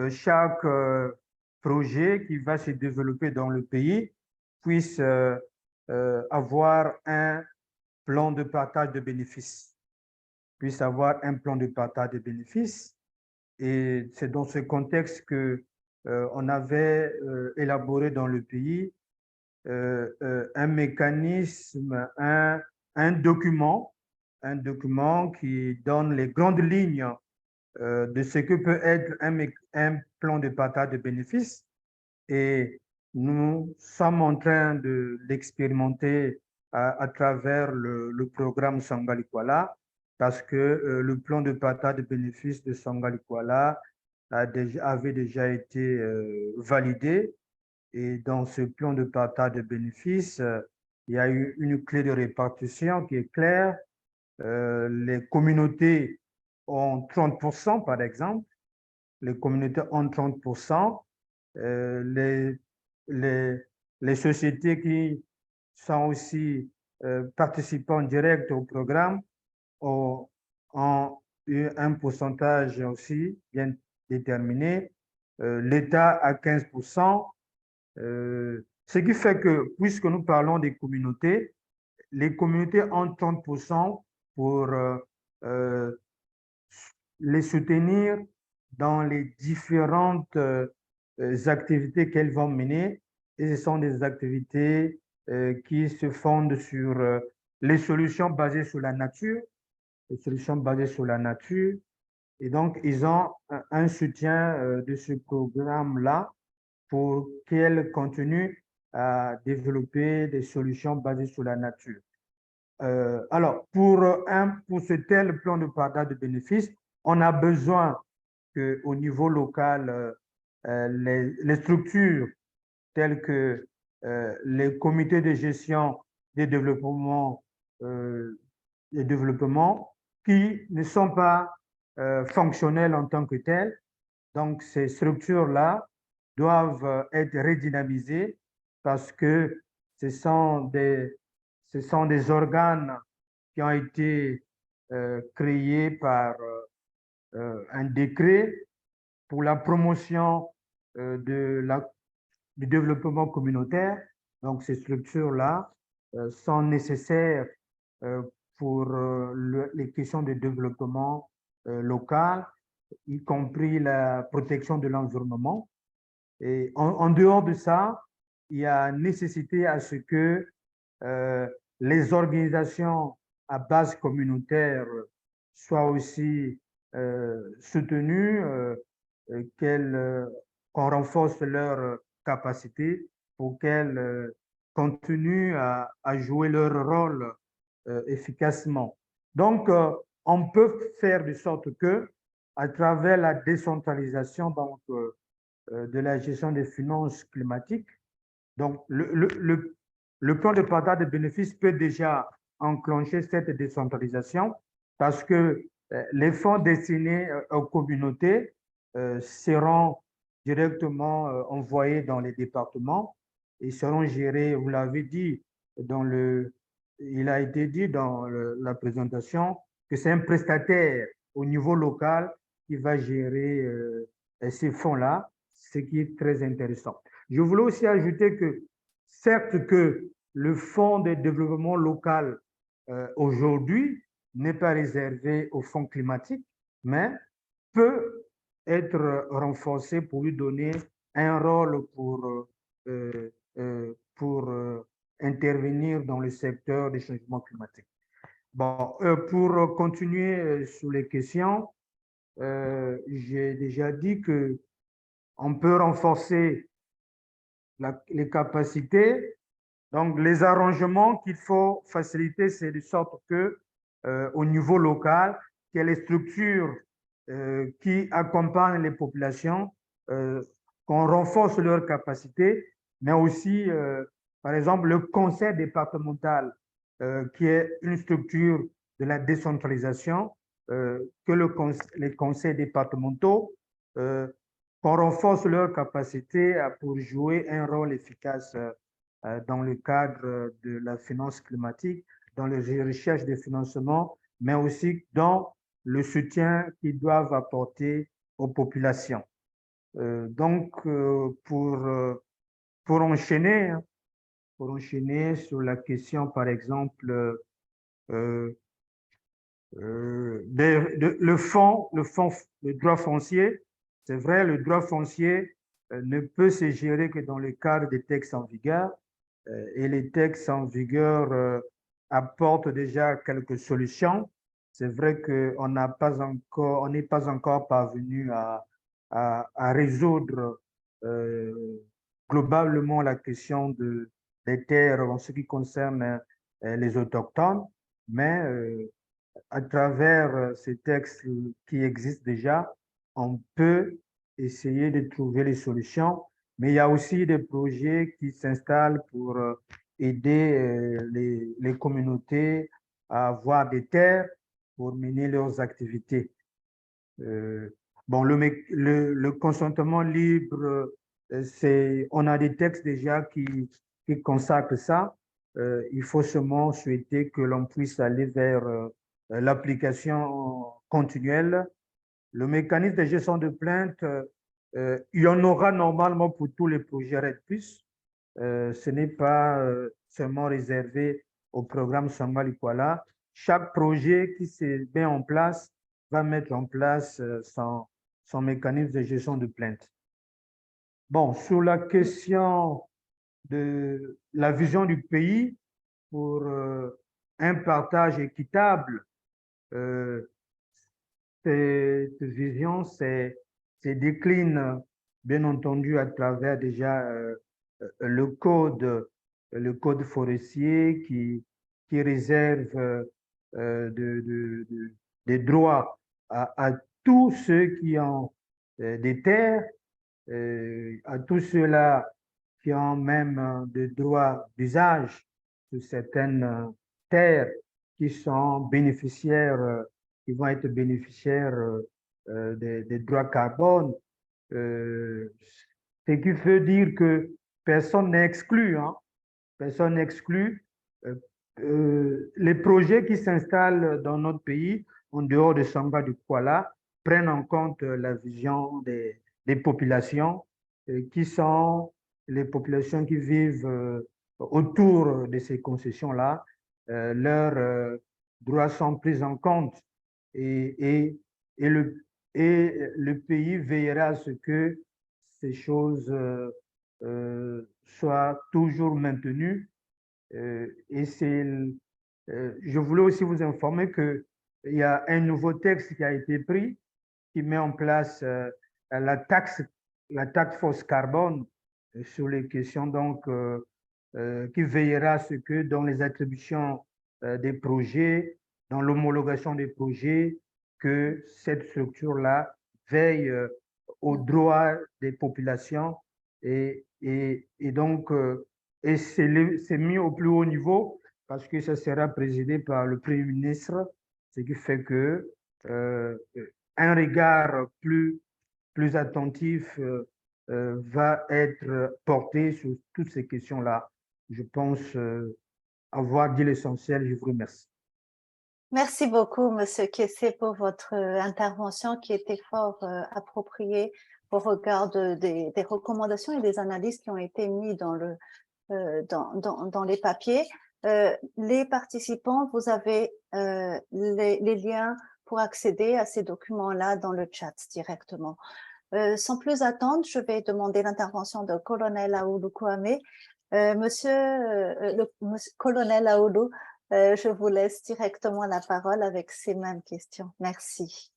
chaque projet qui va se développer dans le pays puisse avoir un plan de partage de bénéfices, puisse avoir un plan de partage de bénéfices. Et c'est dans ce contexte que on avait élaboré dans le pays un mécanisme, un document qui donne les grandes lignes de ce que peut être un plan de partage de bénéfices. Et nous sommes en train de l'expérimenter à travers le programme Sangali Kuala, parce que le plan de partage de bénéfices de Sangali Kuala avait déjà été validé. Et dans ce plan de partage de bénéfices, il y a eu une clé de répartition qui est claire. Les communautés ont 30%, par exemple. Les communautés ont 30%. Les sociétés qui sont aussi participants directs au programme ont eu un pourcentage aussi bien déterminé. L'État à 15%. Ce qui fait que, puisque nous parlons des communautés, les communautés ont 30% pour les soutenir dans les différentes activités qu'elles vont mener. Et ce sont des activités qui se fondent sur les solutions basées sur la nature, les solutions basées sur la nature. Et donc, ils ont un soutien de ce programme-là pour qu'elle continue à développer des solutions basées sur la nature. Alors, pour ce tel plan de partage de bénéfices, on a besoin qu'au niveau local, les structures telles que les comités de gestion des développements, qui ne sont pas fonctionnels en tant que tels. Donc, ces structures-là doivent être redynamisées parce que ce sont des organes qui ont été créés par un décret pour la promotion du développement communautaire. Donc, ces structures-là sont nécessaires pour les questions de développement local, y compris la protection de l'environnement. Et en dehors de ça, il y a nécessité à ce que les organisations à base communautaire soient aussi soutenues, qu'on renforce leur capacité pour qu'elles continuent à jouer leur rôle efficacement. Donc, on peut faire de sorte que, à travers la décentralisation de la gestion des finances climatiques, donc le plan de partage de bénéfices peut déjà enclencher cette décentralisation parce que les fonds destinés aux communautés seront directement envoyés dans les départements et seront gérés, vous l'avez dit, il a été dit dans la présentation que c'est un prestataire au niveau local qui va gérer ces fonds-là, ce qui est très intéressant. Je voulais aussi ajouter que, certes que le fonds de développement local aujourd'hui n'est pas réservé au fonds climatique, mais peut être renforcé pour lui donner un rôle pour intervenir dans le secteur des changements climatiques. Bon, pour continuer sur les questions, j'ai déjà dit que on peut renforcer les capacités. Donc, les arrangements qu'il faut faciliter, c'est de sorte que, au niveau local, qu'il y ait les structures qui accompagnent les populations, qu'on renforce leurs capacités, mais aussi, par exemple, le conseil départemental, qui est une structure de la décentralisation, que les conseils départementaux qu'on renforce leur capacité pour jouer un rôle efficace dans le cadre de la finance climatique, dans les recherches de financement, mais aussi dans le soutien qu'ils doivent apporter aux populations. Donc, pour enchaîner sur la question, par exemple, le droit foncier, c'est vrai, le droit foncier ne peut se gérer que dans le cadre des textes en vigueur et les textes en vigueur apportent déjà quelques solutions. C'est vrai qu'on n'est pas encore parvenu à résoudre globalement la question des terres en ce qui concerne les autochtones, mais à travers ces textes qui existent déjà, on peut essayer de trouver les solutions, mais il y a aussi des projets qui s'installent pour aider les communautés à avoir des terres pour mener leurs activités. Bon, le consentement libre, on a des textes déjà qui consacrent ça. Il faut seulement souhaiter que l'on puisse aller vers l'application continuelle. Le mécanisme de gestion de plainte, il y en aura normalement pour tous les projets RED+. Ce n'est pas seulement réservé au programme Sangal Ikuala. Chaque projet qui se met en place va mettre en place son mécanisme de gestion de plainte. Bon, sur la question de la vision du pays pour un partage équitable, cette vision se décline bien entendu à travers déjà le code forestier qui réserve des droits à tous ceux qui ont des terres, à tous ceux-là qui ont même des droits d'usage sur certaines terres qui sont bénéficiaires, qui vont être bénéficiaires des droits carbone. Ce qui veut dire que personne n'est exclu. Hein? Personne n'est exclu. Les projets qui s'installent dans notre pays, en dehors de Sangal Ikuala, prennent en compte la vision des populations qui sont les populations qui vivent autour de ces concessions-là. Leurs droits sont pris en compte et le pays veillera à ce que ces choses soient toujours maintenues. Et je voulais aussi vous informer qu'il y a un nouveau texte qui a été pris qui met en place la taxe force carbone sur les questions donc qui veillera à ce que dans les attributions des projets, dans l'homologation des projets, que cette structure-là veille aux droits des populations et donc et c'est mis au plus haut niveau parce que ça sera présidé par le Premier ministre, ce qui fait que un regard plus attentif va être porté sur toutes ces questions-là. Je pense avoir dit l'essentiel. Je vous remercie. Merci beaucoup, Monsieur Kessé, pour votre intervention qui était fort appropriée au regard des recommandations et des analyses qui ont été mises dans les papiers. Les participants, vous avez les liens pour accéder à ces documents-là dans le chat directement. Sans plus attendre, je vais demander l'intervention de Colonel Aoulou Kouamé. Monsieur Colonel Aoulou, je vous laisse directement la parole avec ces mêmes questions. Merci.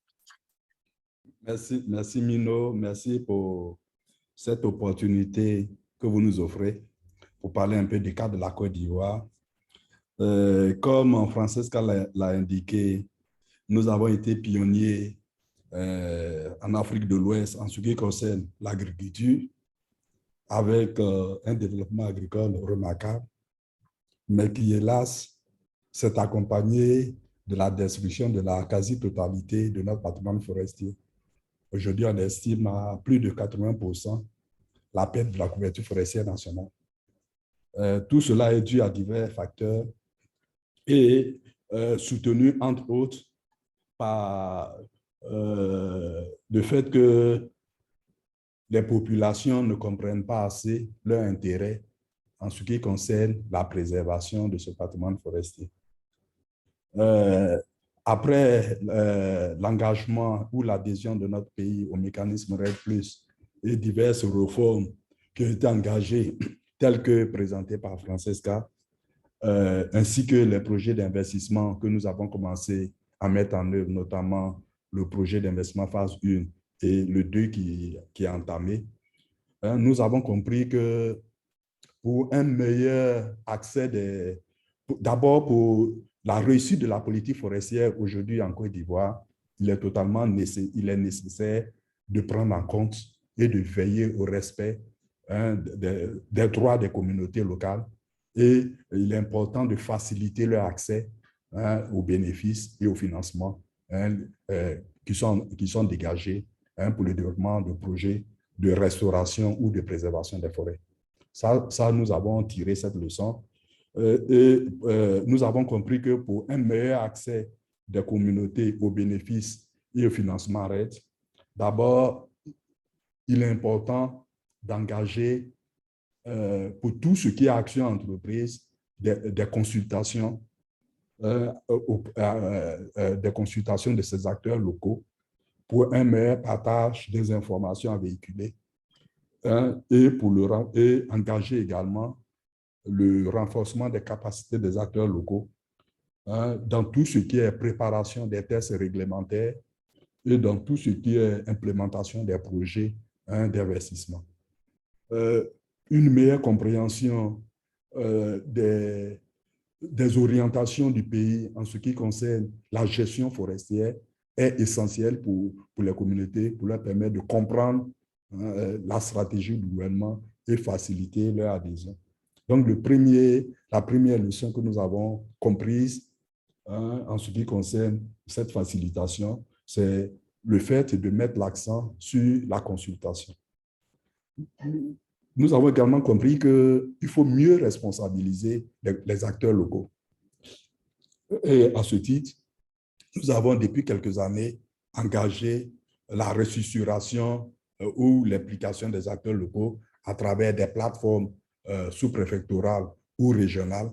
Merci Mino, merci pour cette opportunité que vous nous offrez pour parler un peu du cas de la Côte d'Ivoire. Comme Francesca l'a indiqué, nous avons été pionniers en Afrique de l'Ouest en ce qui concerne l'agriculture, avec un développement agricole remarquable, mais qui, hélas, s'est accompagné de la destruction de la quasi-totalité de notre patrimoine forestier. Aujourd'hui, on estime à plus de 80% la perte de la couverture forestière nationale. Tout cela est dû à divers facteurs et soutenu, entre autres, par le fait que les populations ne comprennent pas assez leur intérêt en ce qui concerne la préservation de ce patrimoine forestier. Après l'engagement ou l'adhésion de notre pays au mécanisme REDD+, et diverses réformes qui ont été engagées, telles que présentées par Francesca, ainsi que les projets d'investissement que nous avons commencé à mettre en œuvre, notamment le projet d'investissement phase 1 et le 2 qui est entamé, nous avons compris que pour un meilleur accès d'abord pour la réussite de la politique forestière aujourd'hui en Côte d'Ivoire, il est nécessaire de prendre en compte et de veiller au respect des droits des communautés locales. Et il est important de faciliter leur accès aux bénéfices et aux financements qui sont dégagés pour le développement de projets de restauration ou de préservation des forêts. Ça, nous avons tiré cette leçon nous avons compris que pour un meilleur accès des communautés aux bénéfices et au financement REDD, d'abord, il est important d'engager pour tout ce qui est action entreprise des consultations de ces acteurs locaux pour un meilleur partage des informations à véhiculer et engager également le renforcement des capacités des acteurs locaux dans tout ce qui est préparation des tests réglementaires et dans tout ce qui est implémentation des projets d'investissement. Une meilleure compréhension des orientations du pays en ce qui concerne la gestion forestière est essentielle pour les communautés, pour leur permettre de comprendre la stratégie du gouvernement et faciliter leur adhésion. Donc, la première leçon que nous avons comprise en ce qui concerne cette facilitation, c'est le fait de mettre l'accent sur la consultation. Nous avons également compris qu'il faut mieux responsabiliser les acteurs locaux. Et à ce titre, nous avons depuis quelques années engagé la restructuration ou l'implication des acteurs locaux à travers des plateformes sous-préfectorales ou régionales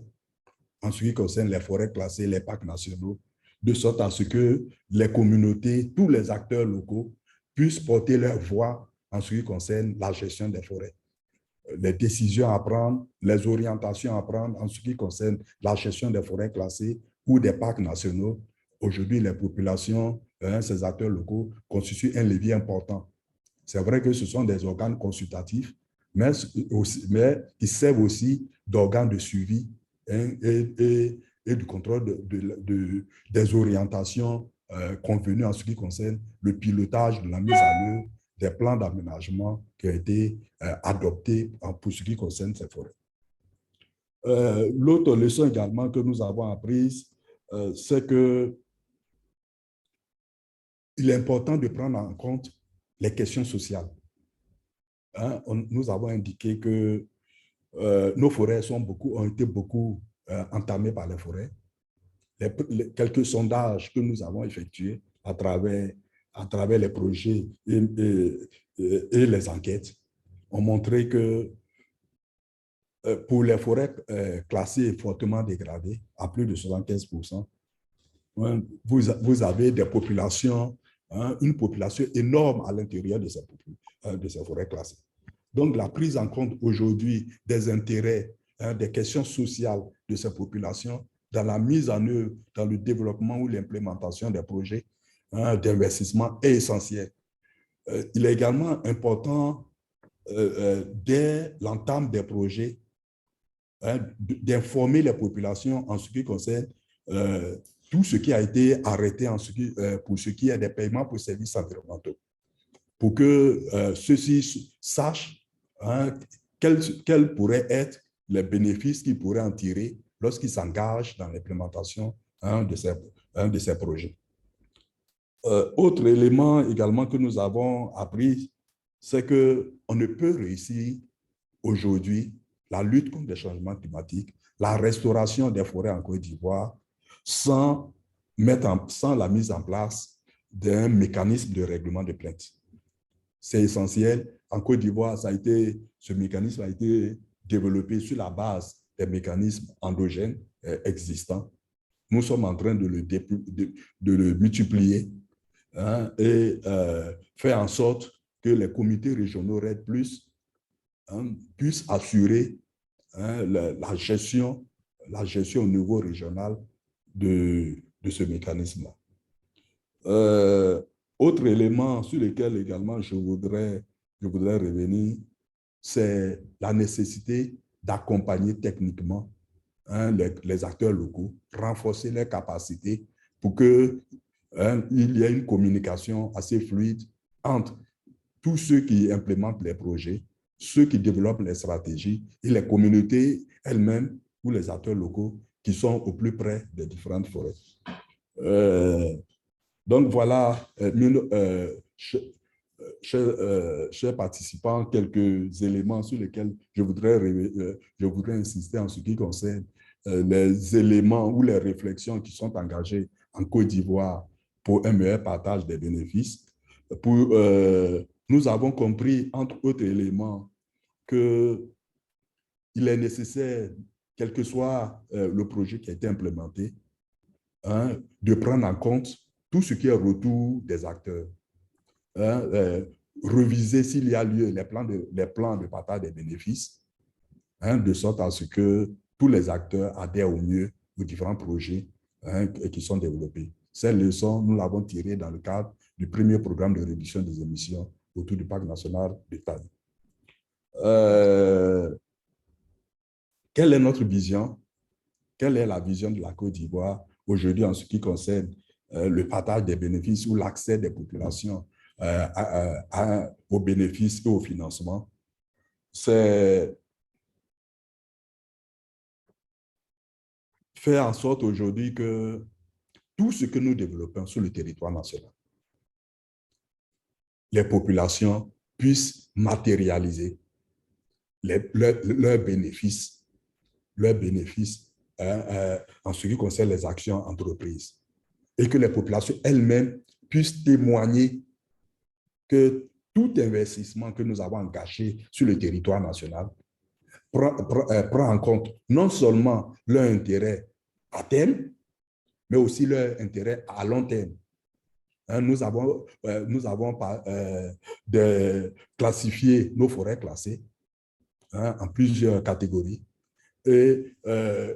en ce qui concerne les forêts classées, les parcs nationaux, de sorte à ce que les communautés, tous les acteurs locaux puissent porter leur voix en ce qui concerne la gestion des forêts. Les décisions à prendre, les orientations à prendre en ce qui concerne la gestion des forêts classées ou des parcs nationaux. Aujourd'hui, les populations, ces acteurs locaux constituent un levier important. C'est vrai que ce sont des organes consultatifs, mais ils servent aussi d'organes de suivi et du contrôle des orientations convenues en ce qui concerne le pilotage de la mise en œuvre des plans d'aménagement qui ont été adoptés pour ce qui concerne ces forêts. L'autre leçon également que nous avons apprise, c'est qu'il est important de prendre en compte les questions sociales. Nous avons indiqué que nos forêts ont été beaucoup entamées par les forêts. Quelques sondages que nous avons effectués à travers les projets et les enquêtes ont montré que pour les forêts classées et fortement dégradées, à plus de 75%, vous avez des populations, une population énorme à l'intérieur de ces forêts classées. Donc, la prise en compte aujourd'hui des intérêts, des questions sociales de ces populations dans la mise en œuvre, dans le développement ou l'implémentation des projets d'investissement est essentiel. Il est également important, dès l'entame des projets, d'informer les populations en ce qui concerne tout ce qui a été arrêté pour ce qui est des paiements pour services environnementaux, pour que ceux-ci sachent quels pourraient être les bénéfices qu'ils pourraient en tirer lorsqu'ils s'engagent dans l'implémentation de ces projets. Autre élément également que nous avons appris, c'est qu'on ne peut réussir aujourd'hui la lutte contre les changements climatiques, la restauration des forêts en Côte d'Ivoire, sans la mise en place d'un mécanisme de règlement de plainte. C'est essentiel. En Côte d'Ivoire, ce mécanisme a été développé sur la base des mécanismes endogènes existants. Nous sommes en train de le multiplier, hein, et faire en sorte que les comités régionaux REDD+, hein, puissent assurer, hein, la gestion au niveau régional de ce mécanisme-là. Autre élément sur lequel également je voudrais revenir, c'est la nécessité d'accompagner techniquement, hein, les acteurs locaux, renforcer leurs capacités pour qu'il y ait une communication assez fluide entre tous ceux qui implémentent les projets, ceux qui développent les stratégies et les communautés elles-mêmes ou les acteurs locaux qui sont au plus près des différentes forêts. Donc voilà, chers participants, quelques éléments sur lesquels je voudrais insister en ce qui concerne les éléments ou les réflexions qui sont engagées en Côte d'Ivoire pour un meilleur partage des bénéfices. Nous avons compris, entre autres éléments, qu'il est nécessaire, quel que soit le projet qui a été implémenté, hein, de prendre en compte tout ce qui est retour des acteurs, hein, reviser s'il y a lieu les plans de partage des bénéfices, hein, de sorte à ce que tous les acteurs adhèrent au mieux aux différents projets, hein, qui sont développés. Ces leçons, nous l'avons tirées dans le cadre du premier programme de réduction des émissions autour du parc national de Taï. Quelle est notre vision? Quelle est la vision de la Côte d'Ivoire aujourd'hui en ce qui concerne le partage des bénéfices ou l'accès des populations aux bénéfices et au financement? C'est faire en sorte aujourd'hui que tout ce que nous développons sur le territoire national, les populations puissent matérialiser leurs bénéfices en ce qui concerne les actions entreprises, et que les populations elles-mêmes puissent témoigner que tout investissement que nous avons engagé sur le territoire national prend en compte non seulement leur intérêt à terme, mais aussi leur intérêt à long terme. Nous avons classifié nos forêts classées, hein, en plusieurs catégories. Et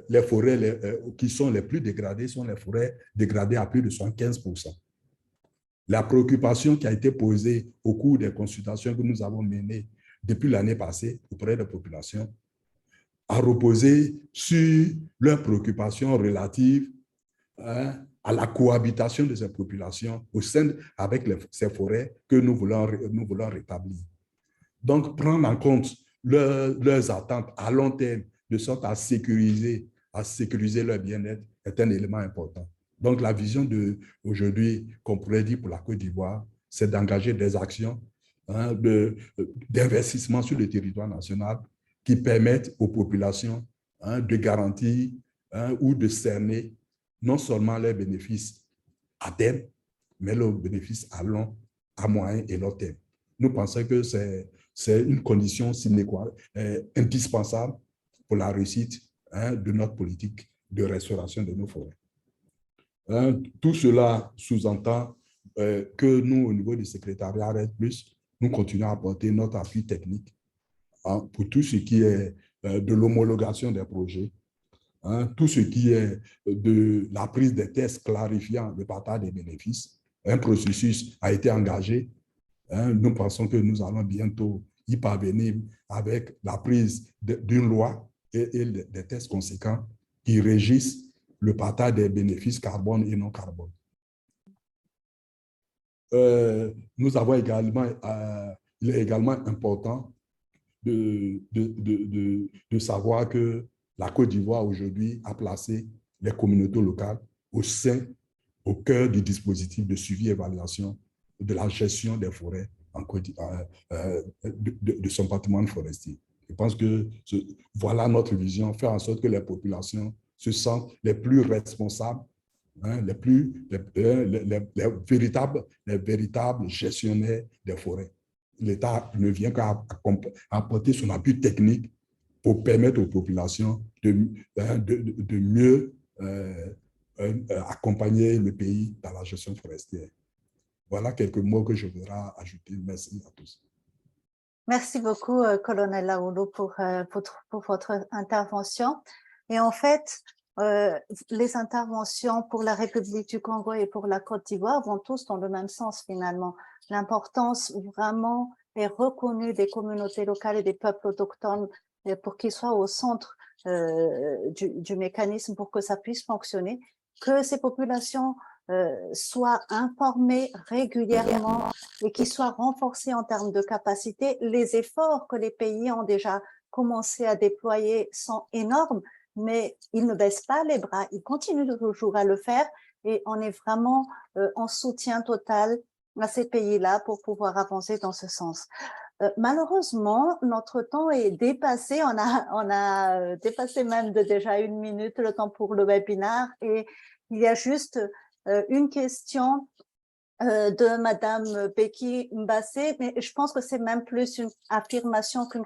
les forêts qui sont les plus dégradées sont les forêts dégradées à plus de 75%. La préoccupation qui a été posée au cours des consultations que nous avons menées depuis l'année passée auprès des populations a reposé sur leurs préoccupations relatives, hein, à la cohabitation de ces populations avec ces forêts que nous voulons rétablir. Donc, prendre en compte leurs attentes à long terme, de sorte à sécuriser leur bien-être, est un élément important. Donc, la vision d'aujourd'hui, qu'on pourrait dire pour la Côte d'Ivoire, c'est d'engager des actions, hein, d'investissement sur le territoire national qui permettent aux populations, hein, de garantir, hein, ou de cerner non seulement leurs bénéfices à terme, mais leurs bénéfices à moyen et long terme. Nous pensons que c'est une condition indispensable pour la réussite, hein, de notre politique de restauration de nos forêts. Hein, tout cela sous-entend que nous, au niveau du secrétariat REDD+, nous continuons à apporter notre appui technique, hein, pour tout ce qui est de l'homologation des projets, hein, tout ce qui est de la prise des tests clarifiant le partage des bénéfices. Un processus a été engagé. Hein, nous pensons que nous allons bientôt y parvenir avec la prise d'une loi et des tests conséquents qui régissent le partage des bénéfices carbone et non carbone. Nous avons également, il est également important de savoir que la Côte d'Ivoire aujourd'hui a placé les communautés locales au sein au cœur du dispositif de suivi et évaluation de la gestion des forêts de son patrimoine forestier. Je pense que voilà notre vision, faire en sorte que les populations se sentent les plus responsables, hein, les véritables gestionnaires des forêts. L'État ne vient qu'à apporter son appui technique pour permettre aux populations de mieux accompagner le pays dans la gestion forestière. Voilà quelques mots que je voudrais ajouter. Merci à tous. Merci beaucoup, colonel Laoulou, pour votre intervention. Et en fait, les interventions pour la République du Congo et pour la Côte d'Ivoire vont tous dans le même sens finalement. L'importance vraiment est reconnue des communautés locales et des peuples autochtones pour qu'ils soient au centre du mécanisme pour que ça puisse fonctionner, que ces populations soient informées régulièrement et qu'ils soient renforcés en termes de capacité. Les efforts que les pays ont déjà commencé à déployer sont énormes, mais ils ne baissent pas les bras, ils continuent toujours à le faire et on est vraiment en soutien total à ces pays-là pour pouvoir avancer dans ce sens. Malheureusement, notre temps est dépassé. On a dépassé même de déjà 1 minute le temps pour le webinaire et il y a juste une question de Madame Becky Mbassé, mais je pense que c'est même plus une affirmation qu'une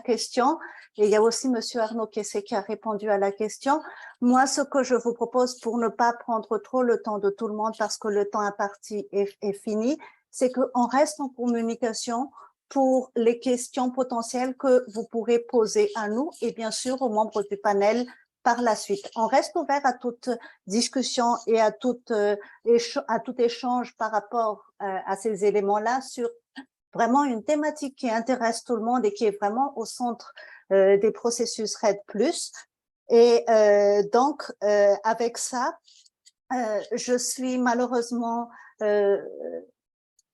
question. Et il y a aussi Monsieur Arnaud Kessé qui a répondu à la question. Moi, ce que je vous propose pour ne pas prendre trop le temps de tout le monde parce que le temps imparti est fini, c'est qu'on reste en communication pour les questions potentielles que vous pourrez poser à nous et bien sûr aux membres du panel par la suite. On reste ouvert à toute discussion et à tout échange par rapport à ces éléments-là sur vraiment une thématique qui intéresse tout le monde et qui est vraiment au centre des processus REDD+. Et donc, avec ça, je suis malheureusement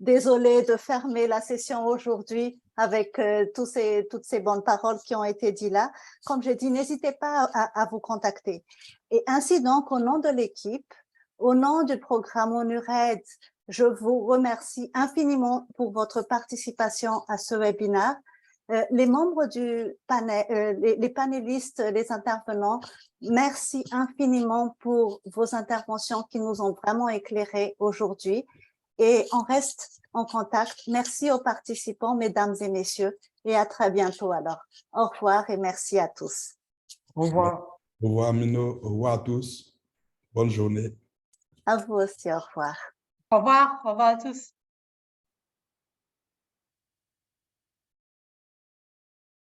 désolée de fermer la session aujourd'hui avec toutes ces bonnes paroles qui ont été dites là. Comme j'ai dit, n'hésitez pas à vous contacter. Et ainsi donc, au nom de l'équipe, au nom du programme ONU-REDD, je vous remercie infiniment pour votre participation à ce webinaire. Les membres du panel, les panélistes, les intervenants, merci infiniment pour vos interventions qui nous ont vraiment éclairés aujourd'hui. Et on reste en contact. Merci aux participants, mesdames et messieurs, et à très bientôt alors. Au revoir et merci à tous. Au revoir. Au revoir, Mino. Au revoir à tous. Bonne journée. À vous aussi, au revoir. Au revoir à tous.